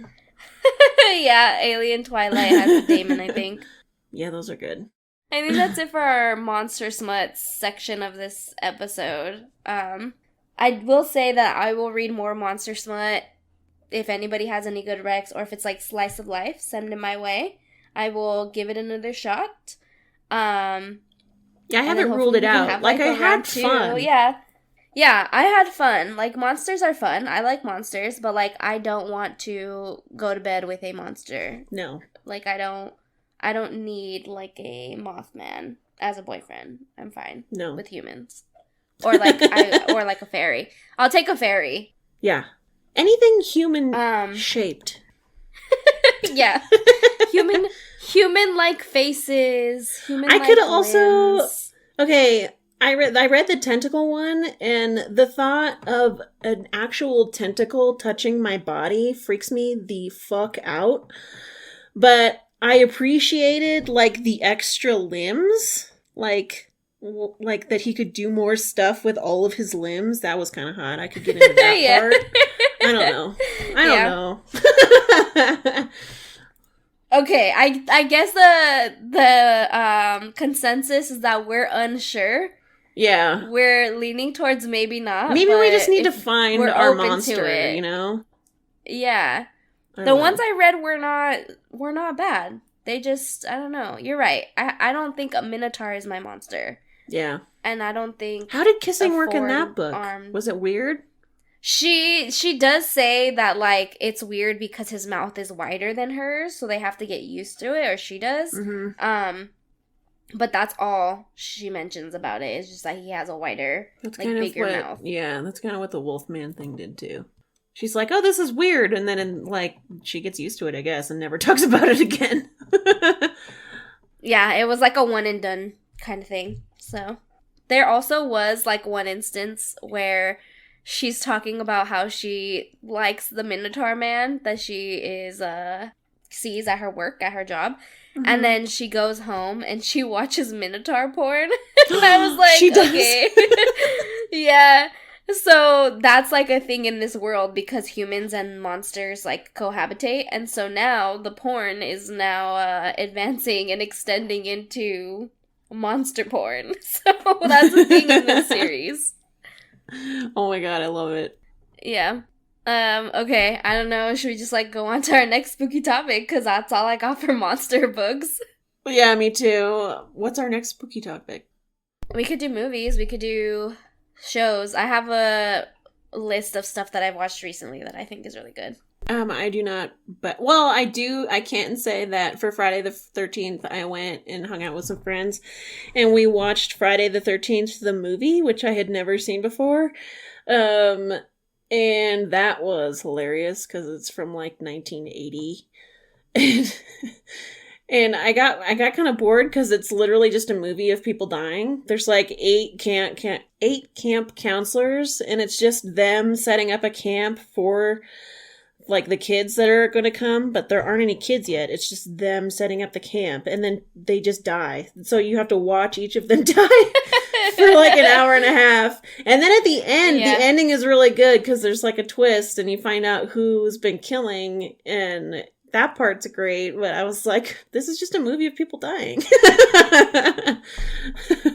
Speaker 2: Yeah, Alien Twilight has Damon, I think.
Speaker 1: Yeah, those are good.
Speaker 2: I think that's it for our Monster Smuts section of this episode. I will say that I will read more Monster Smut. If anybody has any good recs, or if it's like Slice of Life, send them my way. I will give it another shot.
Speaker 1: Yeah, I haven't ruled it out. Like, I had fun.
Speaker 2: Yeah, I had fun. Like, monsters are fun. I like monsters, but, like, I don't want to go to bed with a monster.
Speaker 1: No.
Speaker 2: Like, I don't need, like, a Mothman as a boyfriend. I'm fine.
Speaker 1: No.
Speaker 2: With humans. Or, like, or like a fairy. I'll take a fairy.
Speaker 1: Yeah. Anything human shaped.
Speaker 2: Yeah. Human-like faces. Human-like
Speaker 1: I could
Speaker 2: limbs.
Speaker 1: also... Okay, I read the tentacle one, and the thought of an actual tentacle touching my body freaks me the fuck out. But I appreciated, like, the extra limbs. Like that he could do more stuff with all of his limbs. That was kind of hot. I could get into that part. I don't know.
Speaker 2: Okay, I guess the consensus is that we're unsure.
Speaker 1: Yeah.
Speaker 2: We're leaning towards maybe not.
Speaker 1: Maybe we just need to find our monster, you know?
Speaker 2: Yeah. The ones I read were not bad. They just, I don't know. You're right. I don't think a minotaur is my monster.
Speaker 1: Yeah.
Speaker 2: And I don't think...
Speaker 1: How did kissing work in that book? Was it weird?
Speaker 2: She does say that, like, it's weird because his mouth is wider than hers, so they have to get used to it, or she does.
Speaker 1: Mm-hmm.
Speaker 2: But that's all she mentions about it. It's just that he has a wider, bigger mouth.
Speaker 1: Yeah, that's kind of what the Wolfman thing did, too. She's like, oh, this is weird, and then, she gets used to it, I guess, and never talks about it again.
Speaker 2: Yeah, it was like a one and done kind of thing. So, there also was, like, one instance where she's talking about how she likes the Minotaur man that she is sees at her work, at her job. Mm-hmm. And then she goes home and she watches Minotaur porn. And I was like, she does. Okay. Yeah. So that's like a thing in this world because humans and monsters like cohabitate. And so now the porn is now advancing and extending into monster porn. So that's a thing in this series.
Speaker 1: Oh my god, I love it.
Speaker 2: Yeah. Okay, I don't know, should we just, like, go on to our next spooky topic? Because that's all I got for monster books.
Speaker 1: Yeah, me too. What's our next spooky topic?
Speaker 2: We could do movies, we could do shows. I have a list of stuff that I've watched recently that I think is really good.
Speaker 1: I do not, but, well, I do, I can't say that for Friday the 13th, I went and hung out with some friends, and we watched Friday the 13th, the movie, which I had never seen before, and that was hilarious, because it's from, like, 1980, and I got kind of bored, because it's literally just a movie of people dying. There's, like, 8 camp counselors, and it's just them setting up a camp for, like, the kids that are going to come, but there aren't any kids yet. It's just them setting up the camp, and then they just die. So you have to watch each of them die for, like, an hour and a half. And then at the end, The ending is really good, because there's, like, a twist, and you find out who's been killing, and That part's great, but I was like, this is just a movie of people dying.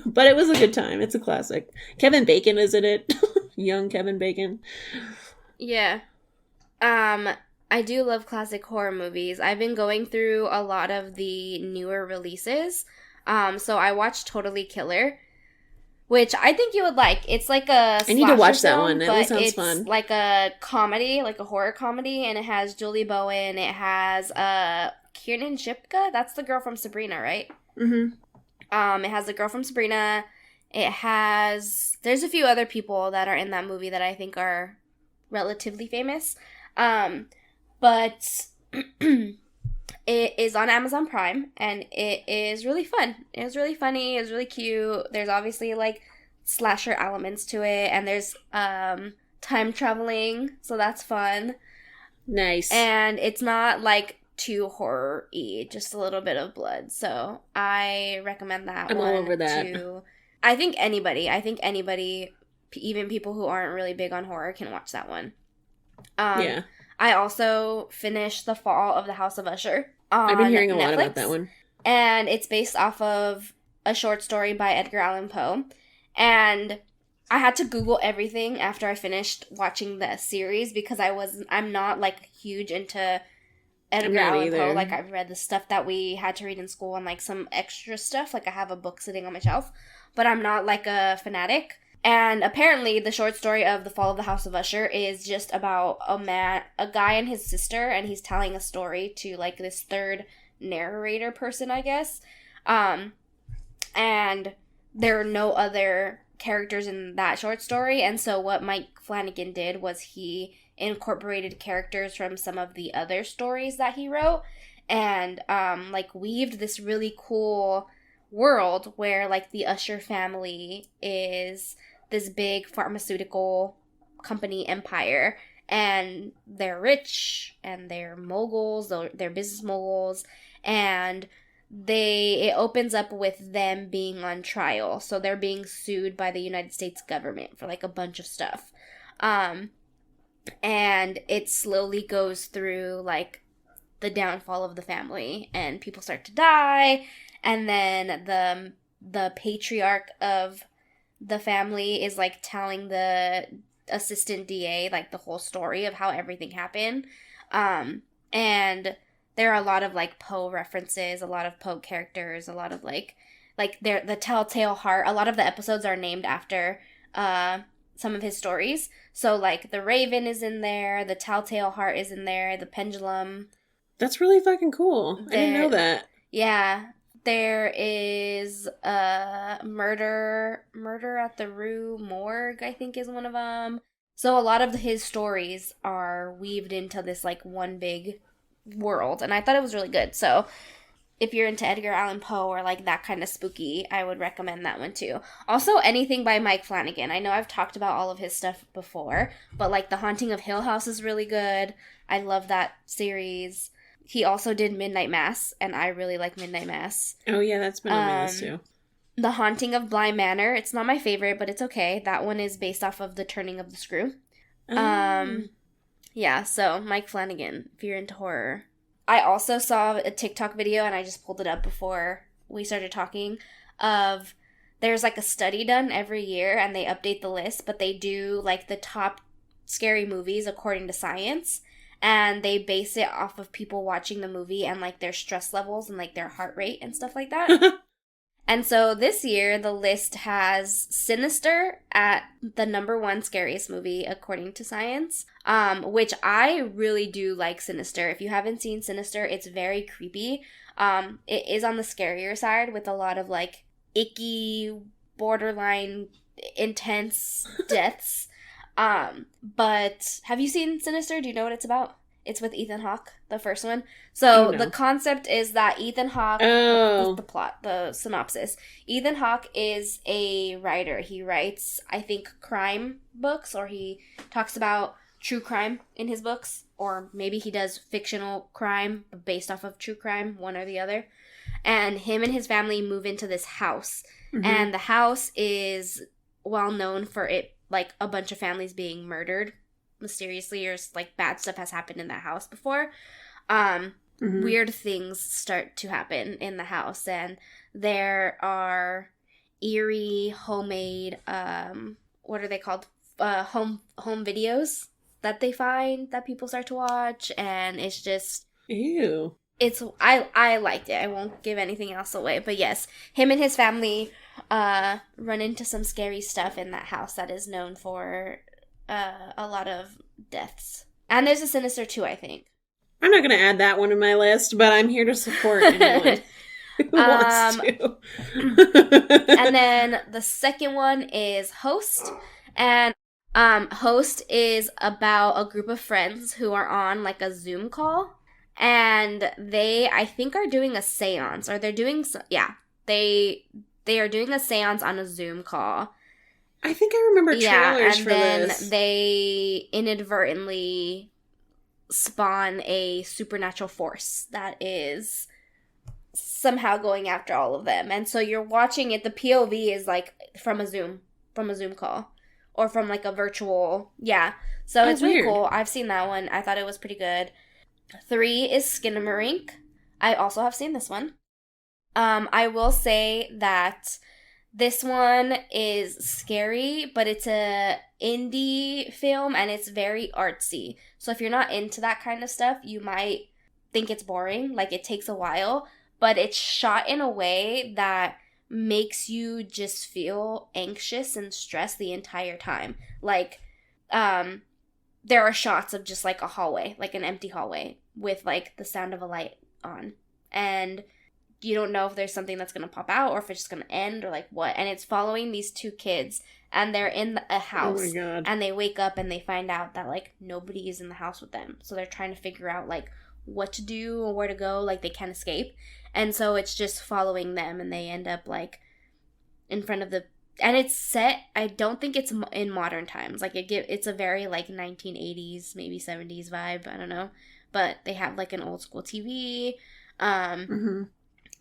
Speaker 1: But it was a good time. It's a classic. Kevin Bacon is in it. Young Kevin Bacon.
Speaker 2: Yeah. I do love classic horror movies. I've been going through a lot of the newer releases. So I watched Totally Killer, which I think you would like. It's like a
Speaker 1: I need to watch that
Speaker 2: film,
Speaker 1: one. That sounds fun.
Speaker 2: It's like a comedy, like a horror comedy, and it has Julie Bowen. It has Kiernan Shipka. That's the girl from Sabrina, right?
Speaker 1: Mm-hmm.
Speaker 2: It has the girl from Sabrina. There's a few other people that are in that movie that I think are relatively famous. But it is on Amazon Prime, and it is really fun. It was really funny. It was really cute. There's obviously, like, slasher elements to it, and there's time traveling, so that's fun.
Speaker 1: Nice.
Speaker 2: And it's not, like, too horror-y, just a little bit of blood. So I recommend that
Speaker 1: I'm
Speaker 2: one
Speaker 1: all over that.
Speaker 2: I think anybody, even people who aren't really big on horror, can watch that one.
Speaker 1: Yeah.
Speaker 2: I also finished The Fall of the House of Usher on
Speaker 1: I've been hearing a
Speaker 2: Netflix,
Speaker 1: lot about that one.
Speaker 2: And it's based off of a short story by Edgar Allan Poe. And I had to Google everything after I finished watching the series because I'm not, like, huge into Edgar Allan Poe. Like, I've read the stuff that we had to read in school and, like, some extra stuff. Like, I have a book sitting on my shelf. But I'm not, like, a fanatic. And apparently the short story of The Fall of the House of Usher is just about a guy and his sister, and he's telling a story to, like, this third narrator person, I guess. And there are no other characters in that short story, and so what Mike Flanagan did was he incorporated characters from some of the other stories that he wrote, and, like, weaved this really cool world where, like, the Usher family is this big pharmaceutical company empire, and they're rich, and they're moguls, they're business moguls, and it opens up with them being on trial, so they're being sued by the United States government for, like, a bunch of stuff, and it slowly goes through, like, the downfall of the family, and people start to die, and then the patriarch of the family is, like, telling the assistant DA, like, the whole story of how everything happened. And there are a lot of, like, Poe references, a lot of Poe characters, a lot of, like the Telltale Heart. A lot of the episodes are named after some of his stories. So, like, the Raven is in there, the Telltale Heart is in there, the Pendulum.
Speaker 1: That's really fucking cool. I didn't know that.
Speaker 2: Yeah. There is Murder at the Rue Morgue, I think, is one of them. So a lot of his stories are weaved into this, like, one big world, and I thought it was really good. So if you're into Edgar Allan Poe or, like, that kind of spooky, I would recommend that one too. Also, anything by Mike Flanagan. I know I've talked about all of his stuff before, but, like, The Haunting of Hill House is really good. I love that series. He also did Midnight Mass, and I really like Midnight Mass.
Speaker 1: Oh, yeah, that's been on my list, too.
Speaker 2: The Haunting of Bly Manor. It's not my favorite, but it's okay. That one is based off of The Turning of the Screw. Yeah, so Mike Flanagan, if you're into horror. I also saw a TikTok video, and I just pulled it up before we started talking, of there's, like, a study done every year, and they update the list, but they do, like, the top scary movies according to science. And they base it off of people watching the movie and, like, their stress levels and, like, their heart rate and stuff like that. And so this year, the list has Sinister at the #1 scariest movie, according to science, which I really do like Sinister. If you haven't seen Sinister, it's very creepy. It is on the scarier side with a lot of, like, icky, borderline, intense deaths. But have you seen Sinister? Do you know what it's about? It's with Ethan Hawke, the first one. So the concept is that Ethan Hawke, the plot, the synopsis. Ethan Hawke is a writer. He writes, I think, crime books, or he talks about true crime in his books, or maybe he does fictional crime based off of true crime, one or the other. And him and his family move into this house. Mm-hmm. And the house is well known for it, like, a bunch of families being murdered mysteriously, or, like, bad stuff has happened in that house before. weird things start to happen in the house, and there are eerie homemade what are they called, home videos that they find that people start to watch, and it's just
Speaker 1: ew.
Speaker 2: I liked it. I won't give anything else away, but yes, him and his family run into some scary stuff in that house that is known for a lot of deaths. And there's a Sinister 2, I think.
Speaker 1: I'm not going to add that one to my list, but I'm here to support anyone who wants to.
Speaker 2: And then the second one is Host. And Host is about a group of friends who are on like a Zoom call. And they, I think, are doing a seance. Or they're doing, they are doing a seance on a Zoom call.
Speaker 1: I think I remember trailers for this.
Speaker 2: And then they inadvertently spawn a supernatural force that is somehow going after all of them. And so you're watching it, the POV is like from a Zoom call. Or from like a virtual, So it's really cool. I've seen that one. I thought it was pretty good. 3 is Skinamarink. I also have seen this one. I will say that this one is scary, but it's a indie film and it's very artsy. So if you're not into that kind of stuff, you might think it's boring. Like, it takes a while, but it's shot in a way that makes you just feel anxious and stressed the entire time. Like, there are shots of just like a hallway, like an empty hallway with like the sound of a light on. And you don't know if there's something that's going to pop out or if it's just going to end or like what. And it's following these 2 kids and they're in a house.
Speaker 1: Oh my God.
Speaker 2: And they wake up and they find out that like nobody is in the house with them. So they're trying to figure out like what to do or where to go. Like they can't escape. And so it's just following them and they end up like in front of the, and it's set, I don't think it's in modern times. Like it's a very like 1980s, maybe 70s vibe. I don't know. But they have like an old school TV.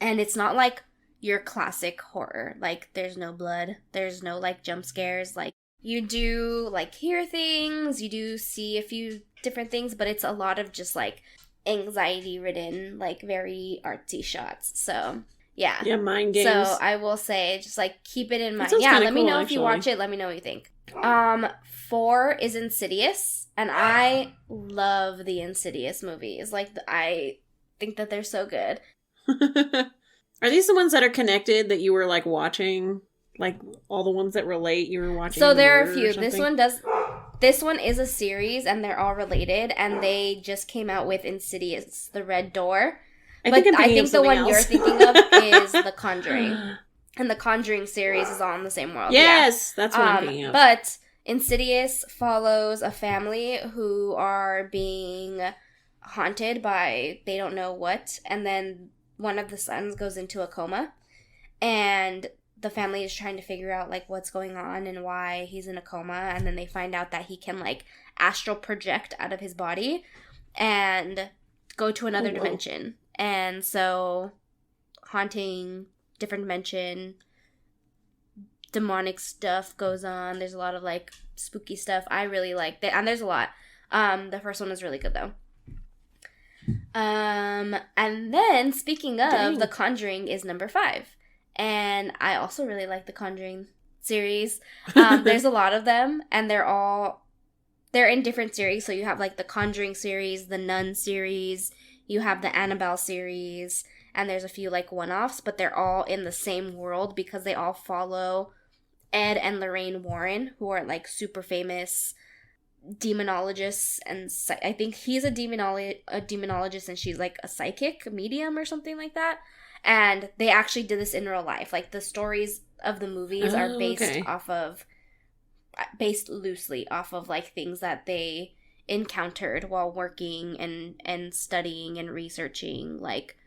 Speaker 2: And it's not like your classic horror. Like, there's no blood. There's no, like, jump scares. Like, you do, like, hear things. You do see a few different things. But it's a lot of just, like, anxiety-ridden, like, very artsy shots. So, yeah.
Speaker 1: Yeah, mind games.
Speaker 2: So, I will say, just, like, keep it in mind.
Speaker 1: Yeah,
Speaker 2: let me know if you watch it. Let me know what you think. 4 is Insidious. And I love the Insidious movies. Like, I think that they're so good.
Speaker 1: Are these the ones that are connected that you were like watching? Like all the ones that relate you were watching?
Speaker 2: So there are a few. This one is a series and they're all related and they just came out with Insidious, The Red Door. I think the one you're thinking of is The Conjuring. And The Conjuring series is all in the same world.
Speaker 1: Yes, that's what I'm thinking of.
Speaker 2: But Insidious follows a family who are being haunted by they don't know what, and then one of the sons goes into a coma and the family is trying to figure out like what's going on and why he's in a coma, and then they find out that he can like astral project out of his body and go to another dimension. And so haunting, different dimension, demonic stuff goes on. There's a lot of like spooky stuff. I really like that, and there's a lot. The first one is really good though. And then speaking of, The Conjuring is number 5, and I also really like the Conjuring series. There's a lot of them, and they're in different series. So you have like the Conjuring series, the Nun series, you have the Annabelle series, and there's a few like one-offs, but they're all in the same world because they all follow Ed and Lorraine Warren, who are like super famous demonologists, and I think he's a demonologist and she's like a psychic medium or something like that. And they actually did this in real life. Like the stories of the movies are based loosely off of like things that they encountered while working and studying and researching like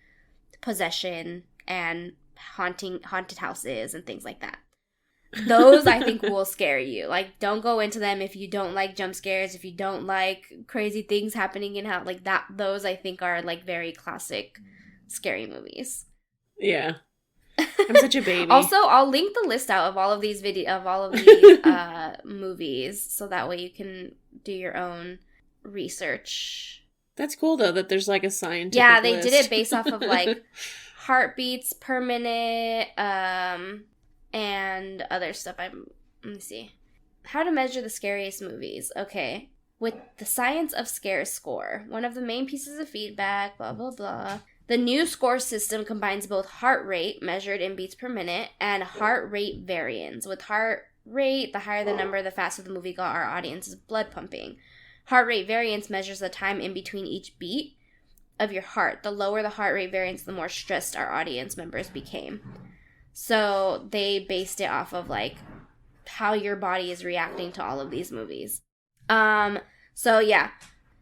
Speaker 2: possession and haunted houses and things like that. Those I think will scare you. Like, don't go into them if you don't like jump scares, if you don't like crazy things happening in house like that. Those I think are like very classic scary movies.
Speaker 1: Yeah. I'm such a baby.
Speaker 2: Also, I'll link the list out of all of these movies so that way you can do your own research.
Speaker 1: That's cool, though, that there's, like, a scientific
Speaker 2: Yeah, they
Speaker 1: list.
Speaker 2: did it based off of, like, heartbeats per minute, and other stuff. Let me see. How to measure the scariest movies. Okay. With the Science of Scares score, one of the main pieces of feedback, blah, blah, blah. The new score system combines both heart rate, measured in beats per minute, and heart rate variance. With heart rate, the higher the number, the faster the movie got our audience's blood pumping. Heart rate variance measures the time in between each beat of your heart. The lower the heart rate variance, the more stressed our audience members became. So they based it off of, like, how your body is reacting to all of these movies. So yeah.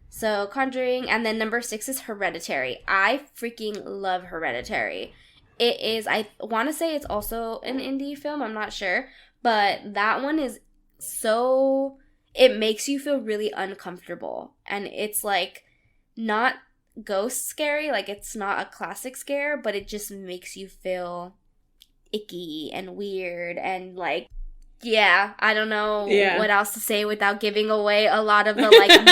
Speaker 2: So Conjuring, and then number 6 is Hereditary. I freaking love Hereditary. It is, I want to say it's also an indie film, I'm not sure, but that one is so, it makes you feel really uncomfortable, and it's like not ghost scary, like it's not a classic scare, but it just makes you feel icky and weird, and like, yeah, I don't know what else to say without giving away a lot of the, like,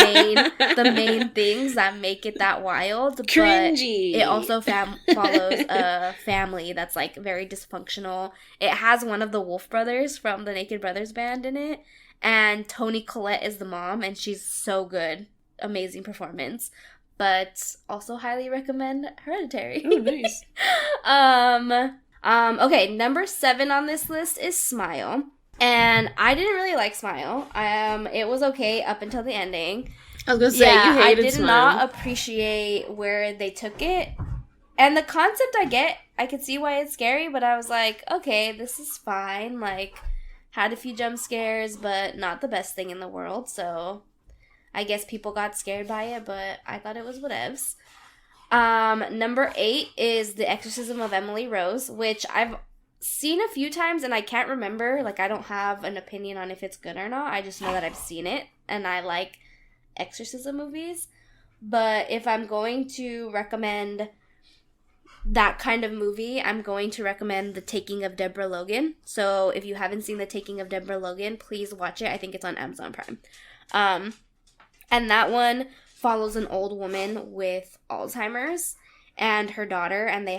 Speaker 2: main things that make it that wild.
Speaker 1: Cringy.
Speaker 2: But it also follows a family that's, like, very dysfunctional. It has one of the Wolf Brothers from the Naked Brothers band in it, and Toni Collette is the mom, and she's so good. Amazing performance. But also highly recommend Hereditary.
Speaker 1: Oh, nice.
Speaker 2: Okay, number 7 on this list is Smile. And I didn't really like Smile. It was okay up until the ending.
Speaker 1: I was gonna say, you hated
Speaker 2: I did
Speaker 1: Smile.
Speaker 2: not appreciate where they took it. And the concept I could see why it's scary, but I was like, okay, this is fine. Like, had a few jump scares, but not the best thing in the world. So I guess people got scared by it, but I thought it was whatevs. Number 8 is The Exorcism of Emily Rose, which I've seen a few times and I can't remember. Like, I don't have an opinion on if it's good or not. I just know that I've seen it and I like exorcism movies. But if I'm going to recommend that kind of movie, I'm going to recommend The Taking of Deborah Logan. So if you haven't seen The Taking of Deborah Logan, please watch it. I think it's on Amazon Prime. And that one follows an old woman with Alzheimer's and her daughter, and they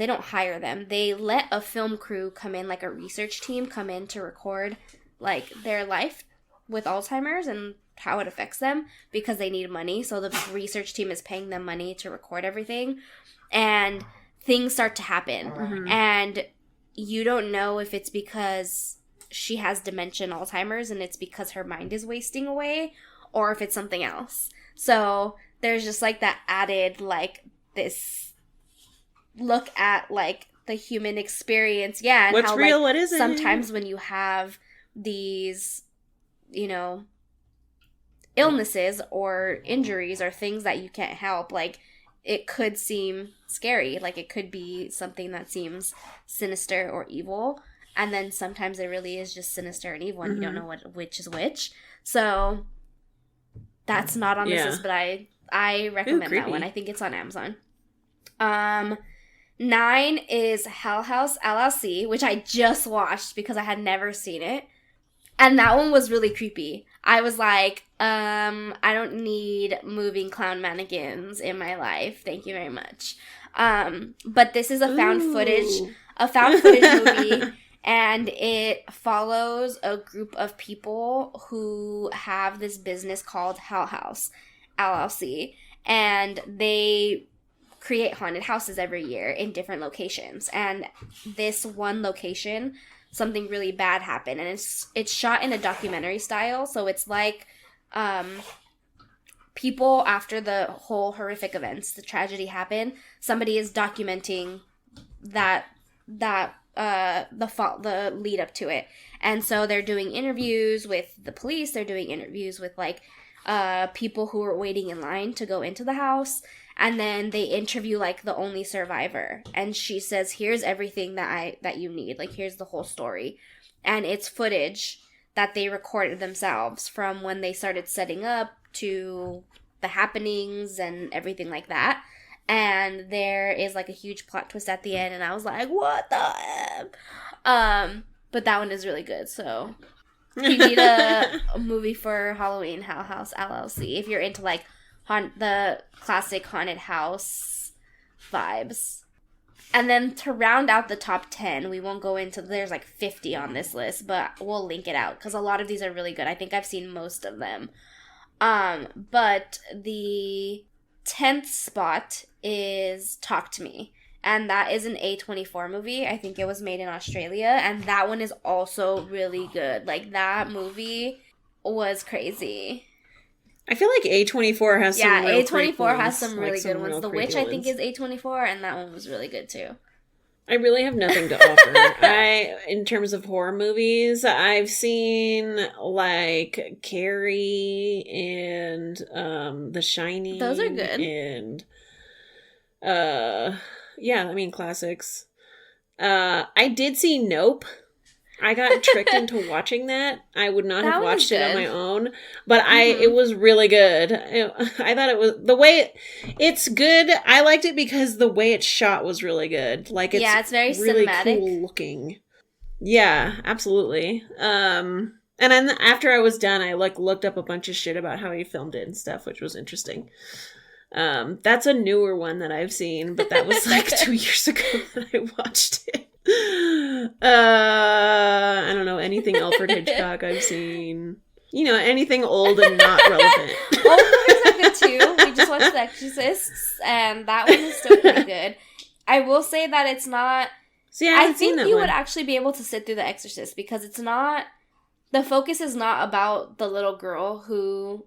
Speaker 2: don't hire them. They let a film crew come in, like a research team come in to record, like, their life with Alzheimer's and how it affects them because they need money. So the research team is paying them money to record everything. And things start to happen. Mm-hmm. And you don't know if it's because she has dementia and Alzheimer's and it's because her mind is wasting away, or if it's something else. So there's just, like, that added, like, this look at, like, the human experience. Yeah. And
Speaker 1: what's
Speaker 2: how,
Speaker 1: real,
Speaker 2: like,
Speaker 1: what isn't.
Speaker 2: Sometimes when you have these, you know, illnesses or injuries or things that you can't help, like, it could seem scary. Like, it could be something that seems sinister or evil. And then sometimes it really is just sinister and evil and you don't know which is which. So that's not on this list, but I recommend that one. I think it's on Amazon. 9 is Hell House LLC, which I just watched because I had never seen it. And that one was really creepy. I was like, I don't need moving clown mannequins in my life. Thank you very much. But this is a found footage movie, and it follows a group of people who have this business called Hell House LLC, and they create haunted houses every year in different locations. And this one location, something really bad happened, and it's shot in a documentary style. So it's like people, after the whole horrific events, the tragedy happened, somebody is documenting the lead up to it. And so they're doing interviews with the police, they're doing interviews with, like, people who are waiting in line to go into the house, and then they interview, like, the only survivor, and she says, here's everything that you need, like, here's the whole story. And it's footage that they recorded themselves from when they started setting up to the happenings and everything like that. And there is, like, a huge plot twist at the end, and I was like, what the F? But that one is really good, so if you need a movie for Halloween, Hell House LLC. If you're into, like, the classic haunted house vibes. And then to round out the top 10, we won't go into, there's like 50 on this list, but we'll link it out because a lot of these are really good. I think I've seen most of them. But the 10th spot is Talk to Me. And that is an A24 movie. I think it was made in Australia. And that one is also really good. Like, that movie was crazy.
Speaker 1: I feel like A24 has some real
Speaker 2: A24
Speaker 1: ones,
Speaker 2: has some really
Speaker 1: like
Speaker 2: good ones. The Witch, I think, is A24, and that one was really good, too.
Speaker 1: I really have nothing to offer. In terms of horror movies, I've seen, like, Carrie and The Shining.
Speaker 2: Those are good.
Speaker 1: And, yeah, I mean, classics. I did see Nope. I got tricked into watching that. I would not have watched it on my own, but it was really good. I thought it was, the way it's good. I liked it because the way it's shot was really good. Like, it's
Speaker 2: very
Speaker 1: really
Speaker 2: cinematic.
Speaker 1: Cool looking. Yeah, absolutely. And then after I was done, I like looked up a bunch of shit about how he filmed it and stuff, which was interesting. That's a newer one that I've seen, but that was like 2 years ago that I watched it. I don't know anything Alfred Hitchcock I've seen. You know, anything old and not relevant.
Speaker 2: Old movies are good too. We just watched The Exorcist, and that one is still pretty good. I will say that it's not.
Speaker 1: See, I think
Speaker 2: you would actually be able to sit through The Exorcist because it's not. The focus is not about the little girl who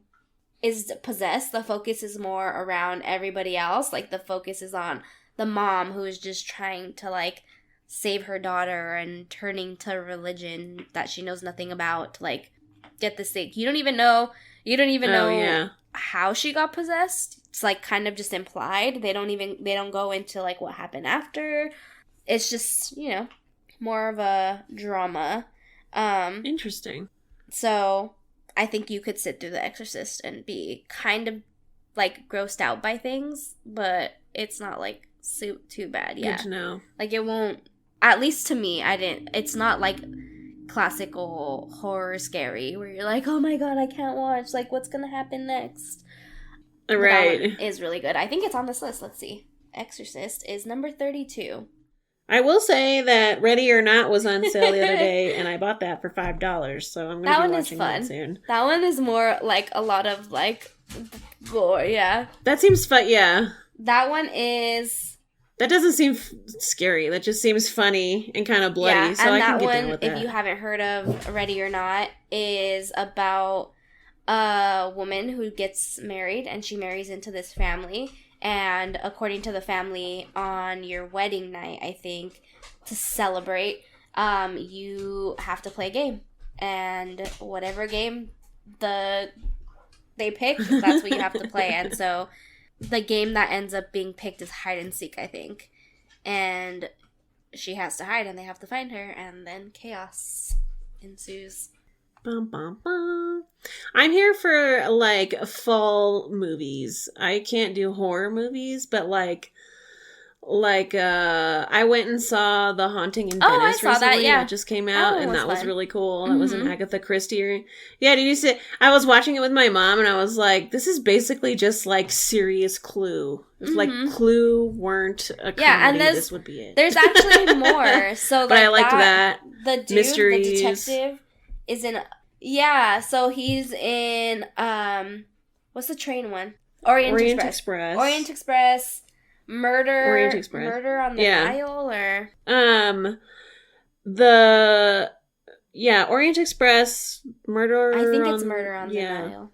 Speaker 2: is possessed. The focus is more around everybody else. Like, the focus is on the mom who is just trying to, like, save her daughter and turning to religion that she knows nothing about to, like, get this thing. You don't even know how she got possessed. It's, like, kind of just implied. They don't go into, like, what happened after. It's just, you know, more of a drama.
Speaker 1: Interesting.
Speaker 2: So I think you could sit through The Exorcist and be kind of, like, grossed out by things, but it's not, like, too bad. Yeah.
Speaker 1: Good to know.
Speaker 2: Like, it won't, at least to me, it's not, like, classical horror scary where you're like, oh my god, I can't watch. Like, what's gonna happen next?
Speaker 1: Right.
Speaker 2: That one is really good. I think it's on this list. Let's see. Exorcist is number 32.
Speaker 1: I will say that Ready or Not was on sale the other day, and I bought that for $5, so I'm going to be watching that soon.
Speaker 2: That one is more, like, a lot of, like, gore, yeah.
Speaker 1: That seems fun, yeah.
Speaker 2: That one is...
Speaker 1: That doesn't seem scary. That just seems funny and kind of bloody, so I can get down with that.
Speaker 2: If you haven't heard of Ready or Not, is about a woman who gets married, and she marries into this family. And according to the family, on your wedding night, I think, to celebrate, you have to play a game. And whatever game they pick, that's what you have to play. And so the game that ends up being picked is hide and seek, I think. And she has to hide, and they have to find her, and then chaos ensues.
Speaker 1: Bum, bum, bum. I'm here for, like, fall movies. I can't do horror movies, but, like, I went and saw The Haunting in Venice recently. That, yeah. That just came out, and that was really cool. That was an Agatha Christie. Yeah, did you see? I was watching it with my mom, and I was like, this is basically just, like, serious Clue. If, like, Clue weren't a comedy, this would be it.
Speaker 2: There's actually more. So, like,
Speaker 1: but I liked that.
Speaker 2: The dude,
Speaker 1: Mysteries.
Speaker 2: The detective, is in... Yeah, so he's in, what's the train one? Orient Express. Orient Express. Murder on the Nile, or?
Speaker 1: Orient Express, Murder
Speaker 2: I think it's Murder on the Nile.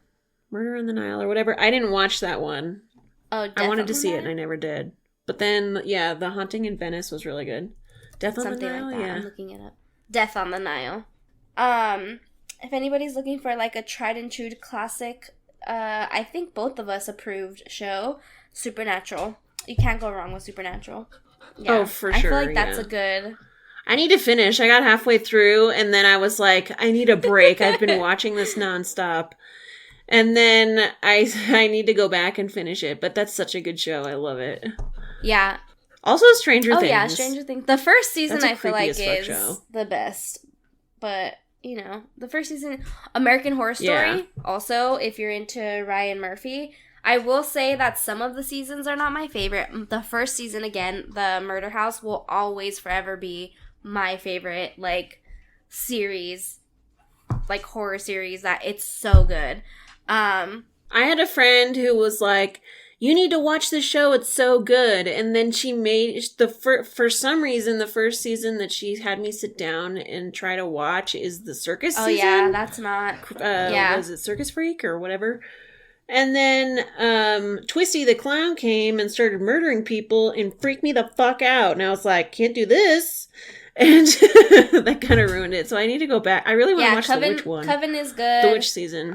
Speaker 1: Murder on the Nile, or whatever. I didn't watch that one.
Speaker 2: Oh, Death
Speaker 1: I wanted to
Speaker 2: on
Speaker 1: see
Speaker 2: the
Speaker 1: it, and I never did. But then, The Haunting in Venice was really good. Death on the Nile,
Speaker 2: like that. I'm looking it up. Death on the Nile. If anybody's looking for, like, a tried and true classic, I think both of us approved show, Supernatural. You can't go wrong with Supernatural. Yeah.
Speaker 1: Oh, for sure.
Speaker 2: I feel like that's a good...
Speaker 1: I need to finish. I got halfway through, and then I was like, I need a break. I've been watching this nonstop. And then I need to go back and finish it. But that's such a good show. I love it.
Speaker 2: Yeah.
Speaker 1: Also Stranger Things.
Speaker 2: Oh, yeah, Stranger Things. The first season, I feel like, is the best. But... You know, the first season, American Horror Story. Yeah. Also, if you're into Ryan Murphy, I will say that some of the seasons are not my favorite. The first season, again, the Murder House, will always forever be my favorite, like, series, like, horror series, that it's so good.
Speaker 1: I had a friend who was like, you need to watch this show, it's so good. And then she made, for some reason, the first season that she had me sit down and try to watch is the circus season.
Speaker 2: Oh, yeah, that's not,
Speaker 1: was it Circus Freak or whatever? And then Twisty the Clown came and started murdering people and freaked me the fuck out. And I was like, can't do this. And that kind of ruined it. So I need to go back. I really want to watch the witch one.
Speaker 2: Coven is good.
Speaker 1: The witch season.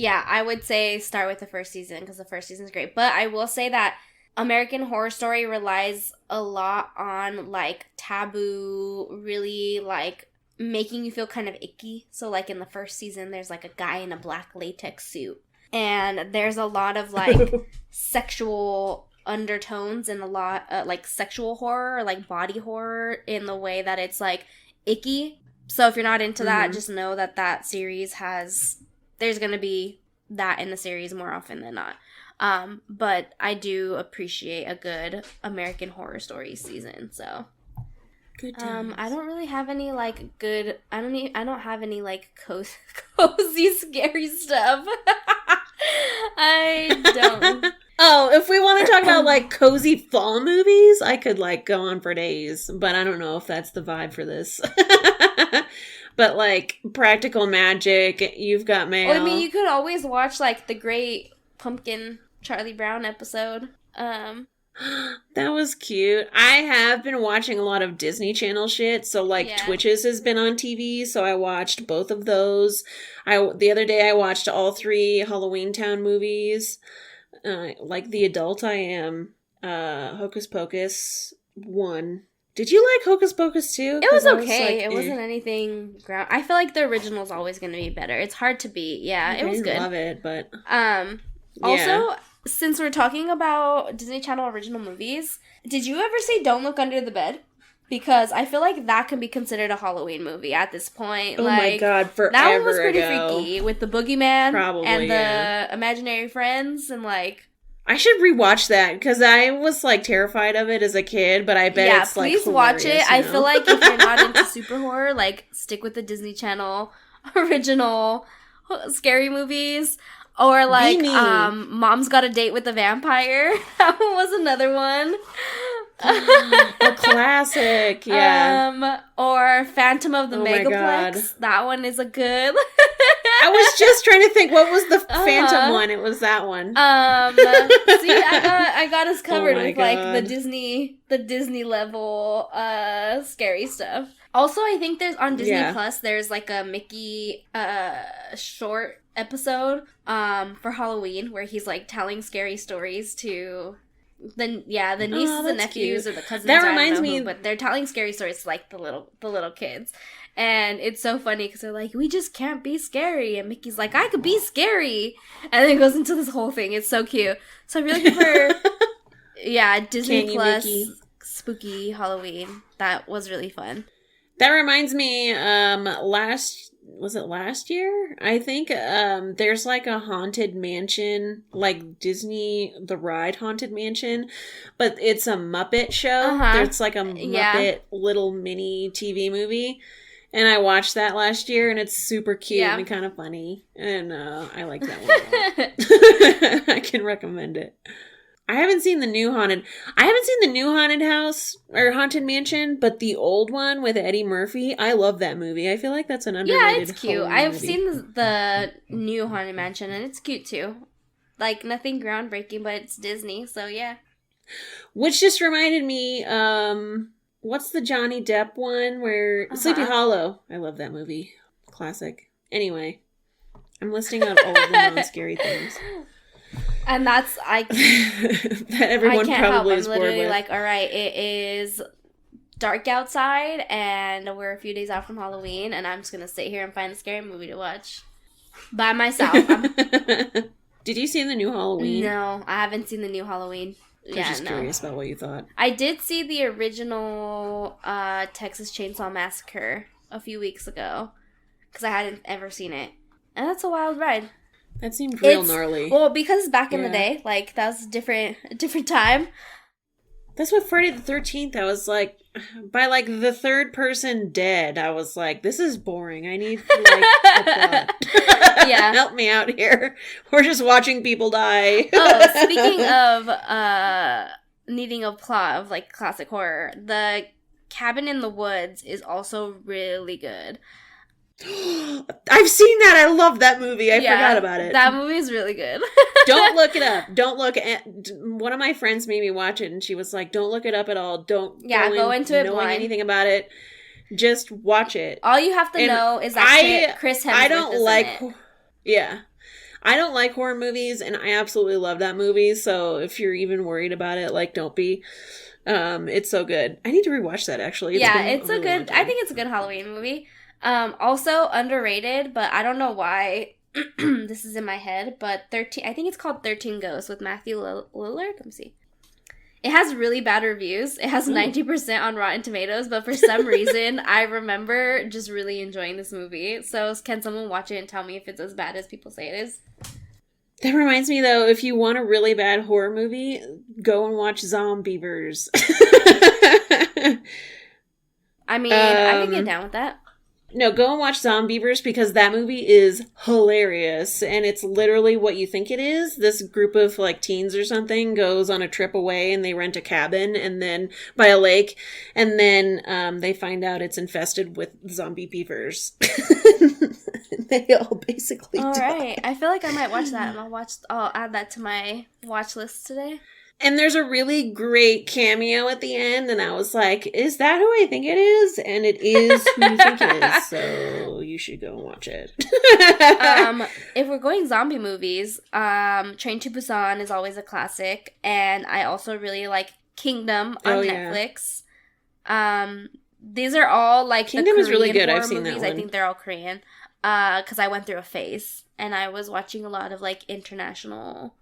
Speaker 2: Yeah, I would say start with the first season because the first season is great. But I will say that American Horror Story relies a lot on, like, taboo, really, like, making you feel kind of icky. So, like, in the first season, there's, like, a guy in a black latex suit. And there's a lot of, like, sexual undertones and a lot, like, sexual horror or, like, body horror in the way that it's, like, icky. So if you're not into that, just know that that series has... There's going to be that in the series more often than not. But I do appreciate a good American Horror Story season, so...
Speaker 1: Good times.
Speaker 2: I don't really have any, like, good... I don't have any, like, cozy, scary stuff. I don't...
Speaker 1: Oh, if we want to talk about, like, cozy fall movies, I could, like, go on for days. But I don't know if that's the vibe for this. But, like, Practical Magic, You've Got Mail.
Speaker 2: Well, I mean, you could always watch, like, the Great Pumpkin Charlie Brown episode.
Speaker 1: That was cute. I have been watching a lot of Disney Channel shit. So, like, Twitches has been on TV. So I watched both of those. The other day I watched all 3 Halloween Town movies. Like the adult I am. Hocus Pocus 1. Did you like Hocus Pocus 2?
Speaker 2: It was okay. It wasn't anything I feel like the original is always going to be better. It's hard to beat. Yeah, it was good.
Speaker 1: I love it, but...
Speaker 2: Also, since we're talking about Disney Channel original movies, did you ever see Don't Look Under the Bed? Because I feel like that can be considered a Halloween movie at this point.
Speaker 1: Oh
Speaker 2: like,
Speaker 1: my god, forever
Speaker 2: that one was pretty
Speaker 1: ago.
Speaker 2: Freaky with the boogeyman and the imaginary friends and, like...
Speaker 1: I should rewatch that because I was, like, terrified of it as a kid, but I bet it's, like,
Speaker 2: please watch it.
Speaker 1: You know?
Speaker 2: I feel like if you're not into super horror, like, stick with the Disney Channel original scary movies. Or, like, Mom's Got a Date with the Vampire. That one was another one.
Speaker 1: A classic, yeah.
Speaker 2: Or Phantom of the Megaplex. That one is a good...
Speaker 1: I was just trying to think, what was the Phantom one? It was that one.
Speaker 2: See, I got us covered with,
Speaker 1: God.
Speaker 2: like, the Disney level, scary stuff. Also, I think there's, on Disney Plus, there's, like, a Mickey, short episode, for Halloween, where he's, like, telling scary stories to... the nieces and nephews
Speaker 1: cute.
Speaker 2: Or the cousins.
Speaker 1: That reminds me,
Speaker 2: but they're telling scary stories to, like, the little kids, and it's so funny because they're like, we just can't be scary, and Mickey's like, I could be scary, and then it goes into this whole thing. It's so cute. So I'm really looking for Disney Plus Mickey? Spooky Halloween. That was really fun.
Speaker 1: That reminds me, last year? I think there's like a haunted mansion, like Disney the Ride Haunted Mansion, but it's a Muppet show. It's like a Muppet little mini TV movie. And I watched that last year, and it's super cute and kind of funny. And I like that one a lot. I can recommend it. I haven't seen the new haunted house or haunted mansion, but the old one with Eddie Murphy. I love that movie. I feel like that's an underrated.
Speaker 2: Yeah, it's cute. I've seen the new haunted mansion, and it's cute too. Like, nothing groundbreaking, but it's Disney, so yeah.
Speaker 1: Which just reminded me, what's the Johnny Depp one where Sleepy Hollow? I love that movie. Classic. Anyway, I'm listing out all of the non-scary things.
Speaker 2: And that's
Speaker 1: that everyone probably is bored with. I'm literally
Speaker 2: like, all right, it is dark outside, and we're a few days out from Halloween, and I'm just gonna sit here and find a scary movie to watch by myself.
Speaker 1: Did you see the new Halloween?
Speaker 2: No, I haven't seen the new Halloween.
Speaker 1: I was just curious about what you thought.
Speaker 2: I did see the original Texas Chainsaw Massacre a few weeks ago because I hadn't ever seen it, and that's a wild ride.
Speaker 1: That seemed real gnarly.
Speaker 2: Well, because back in the day, like, that was a different time.
Speaker 1: That's what Friday the 13th, I was like, by like the third person dead, I was like, this is boring. I need like a plot. Yeah. Help me out here. We're just watching people die.
Speaker 2: Oh, speaking of needing a plot of like classic horror, The Cabin in the Woods is also really good.
Speaker 1: I've seen that. I love that movie. I forgot about it.
Speaker 2: That movie is really good.
Speaker 1: Don't look it up. Don't look at. One of my friends made me watch it, and she was like, "Don't look it up at all. Don't
Speaker 2: go into it
Speaker 1: knowing
Speaker 2: blind.
Speaker 1: anything about it. Just watch it.
Speaker 2: All you have to know is that Chris Hemsworth
Speaker 1: I don't
Speaker 2: is
Speaker 1: like.
Speaker 2: in it.
Speaker 1: Yeah, I don't like horror movies, and I absolutely love that movie. So if you're even worried about it, like, don't be. It's so good. I need to rewatch that. Actually,
Speaker 2: it's a good. I think it's a good Halloween movie. Also underrated, but I don't know why this is in my head, but I think it's called 13 Ghosts with Matthew Lillard. Let me see. It has really bad reviews. It has 90% on Rotten Tomatoes, but for some reason, I remember just really enjoying this movie. So can someone watch it and tell me if it's as bad as people say it is?
Speaker 1: That reminds me, though, if you want a really bad horror movie, go and watch Zombievers.
Speaker 2: I mean, I can get down with that.
Speaker 1: No, go and watch Zombievers because that movie is hilarious. And it's literally what you think it is. This group of like teens or something goes on a trip away and they rent a cabin and then by a lake. And then they find out it's infested with zombie beavers. They all basically die.
Speaker 2: Right. I feel like I might watch that. I'll add that to my watch list today.
Speaker 1: And there's a really great cameo at the end, and I was like, is that who I think it is? And it is who you think it is, so you should go and watch it.
Speaker 2: If we're going zombie movies, Train to Busan is always a classic, and I also really like Kingdom on Netflix. These are all like
Speaker 1: Kingdom
Speaker 2: the
Speaker 1: is really good.
Speaker 2: I've
Speaker 1: seen
Speaker 2: movies.
Speaker 1: that one.
Speaker 2: I think they're all Korean, because I went through a phase, and I was watching a lot of like international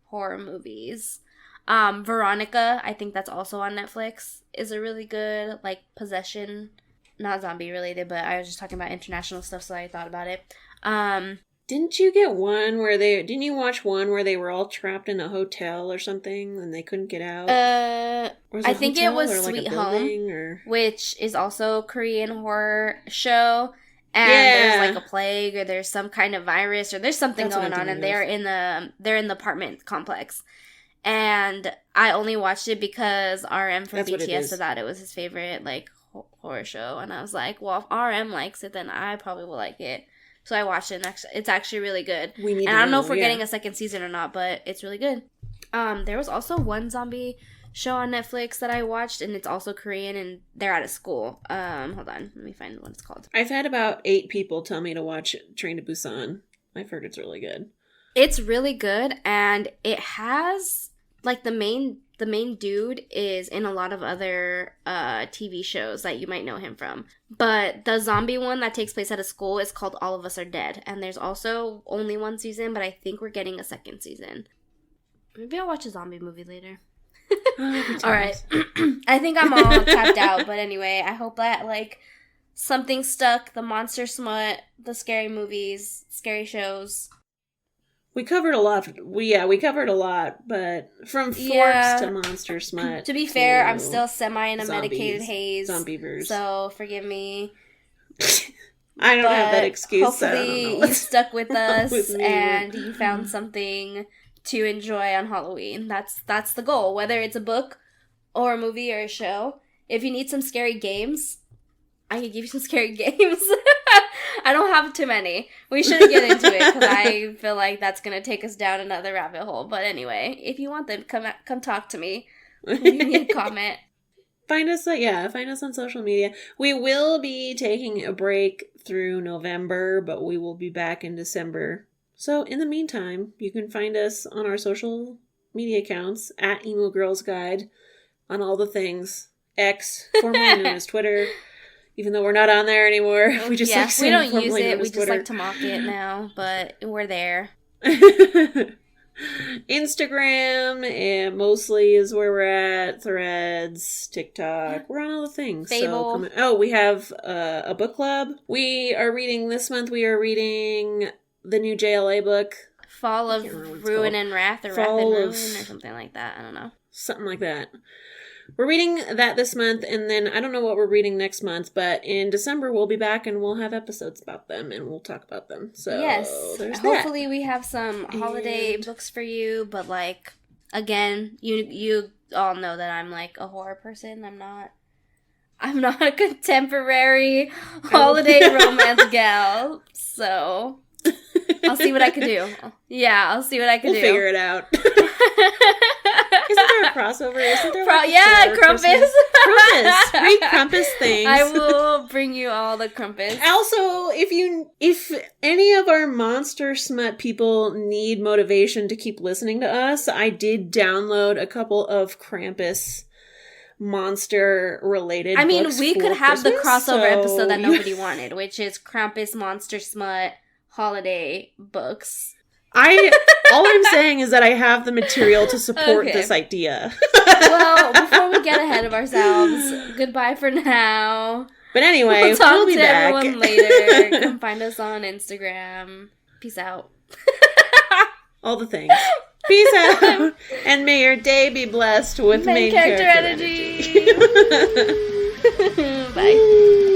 Speaker 2: horror movies. Veronica, I think that's also on Netflix, is a really good, like, possession, not zombie related, but I was just talking about international stuff, so I thought about it.
Speaker 1: Didn't you watch one where they were all trapped in a hotel or something and they couldn't get out?
Speaker 2: I think it was Sweet Home, which is also a Korean horror show. And there's like a plague or there's some kind of virus or there's something going on and they're in the apartment complex. And I only watched it because RM from BTS said that it was his favorite, like, horror show. And I was like, well, if RM likes it, then I probably will like it. So I watched it, and it's actually really good. And I don't know if we're getting a second season or not, but it's really good. There was also one zombie show on Netflix that I watched, and it's also Korean, and they're at a school. Hold on. Let me find what it's called.
Speaker 1: I've had about 8 people tell me to watch Train to Busan. I've heard it's really good.
Speaker 2: It's really good, and it has... Like, the main dude is in a lot of other TV shows that you might know him from. But the zombie one that takes place at a school is called All of Us Are Dead. And there's also only one season, but I think we're getting a second season. Maybe I'll watch a zombie movie later. All right. I think I'm all tapped out. But anyway, I hope that, like, something stuck. The monster smut, the scary movies, scary shows.
Speaker 1: We covered a lot. We covered a lot, but from Forks to Monster Smut.
Speaker 2: To be fair, I'm still semi in a medicated haze.
Speaker 1: Zombievers.
Speaker 2: So forgive me.
Speaker 1: I don't have that excuse.
Speaker 2: Hopefully you stuck with us and you found something to enjoy on Halloween. That's the goal. Whether it's a book or a movie or a show. If you need some scary games, I could give you some scary games. I don't have too many. We shouldn't get into it because I feel like that's going to take us down another rabbit hole. But anyway, if you want them, come talk to me. Leave me a comment.
Speaker 1: Find us on social media. We will be taking a break through November, but we will be back in December. So in the meantime, you can find us on our social media accounts at Emo Girls Guide on all the things. X, formerly known as Twitter. Even though we're not on there anymore. We just
Speaker 2: we don't use it. We just like to mock it now, but we're there.
Speaker 1: Instagram mostly is where we're at. Threads, TikTok. We're on all the things.
Speaker 2: Fable.
Speaker 1: So we have a book club. We are reading this month. We are reading the new JLA book.
Speaker 2: Fall of Ruin and Wrath, or Wrath and Ruin, or something like that. I don't know.
Speaker 1: Something like that. We're reading that this month, and then I don't know what we're reading next month, but in December we'll be back and we'll have episodes about them, and we'll talk about them. So
Speaker 2: yes,
Speaker 1: there's
Speaker 2: hopefully we have some holiday books for you, but like, again, you all know that I'm like a horror person. I'm not a contemporary holiday romance gal, so I'll see what I can do. Yeah, I'll see what I can do.
Speaker 1: We'll figure it out. Isn't there a crossover? Isn't there
Speaker 2: Krampus.
Speaker 1: Krampus. Read Krampus things.
Speaker 2: I will bring you all the Krampus.
Speaker 1: Also, if any of our monster smut people need motivation to keep listening to us, I did download a couple of Krampus monster related books.
Speaker 2: I mean, we could have
Speaker 1: Christmas,
Speaker 2: the crossover episode that nobody wanted, which is Krampus monster smut holiday books.
Speaker 1: All I'm saying is that I have the material to support this idea.
Speaker 2: Well, before we get ahead of ourselves, goodbye for now.
Speaker 1: But anyway,
Speaker 2: we'll talk
Speaker 1: be
Speaker 2: to
Speaker 1: back.
Speaker 2: everyone later. Come find us on Instagram. Peace out.
Speaker 1: All the things. Peace out. And may your day be blessed with main character energy.
Speaker 2: Bye.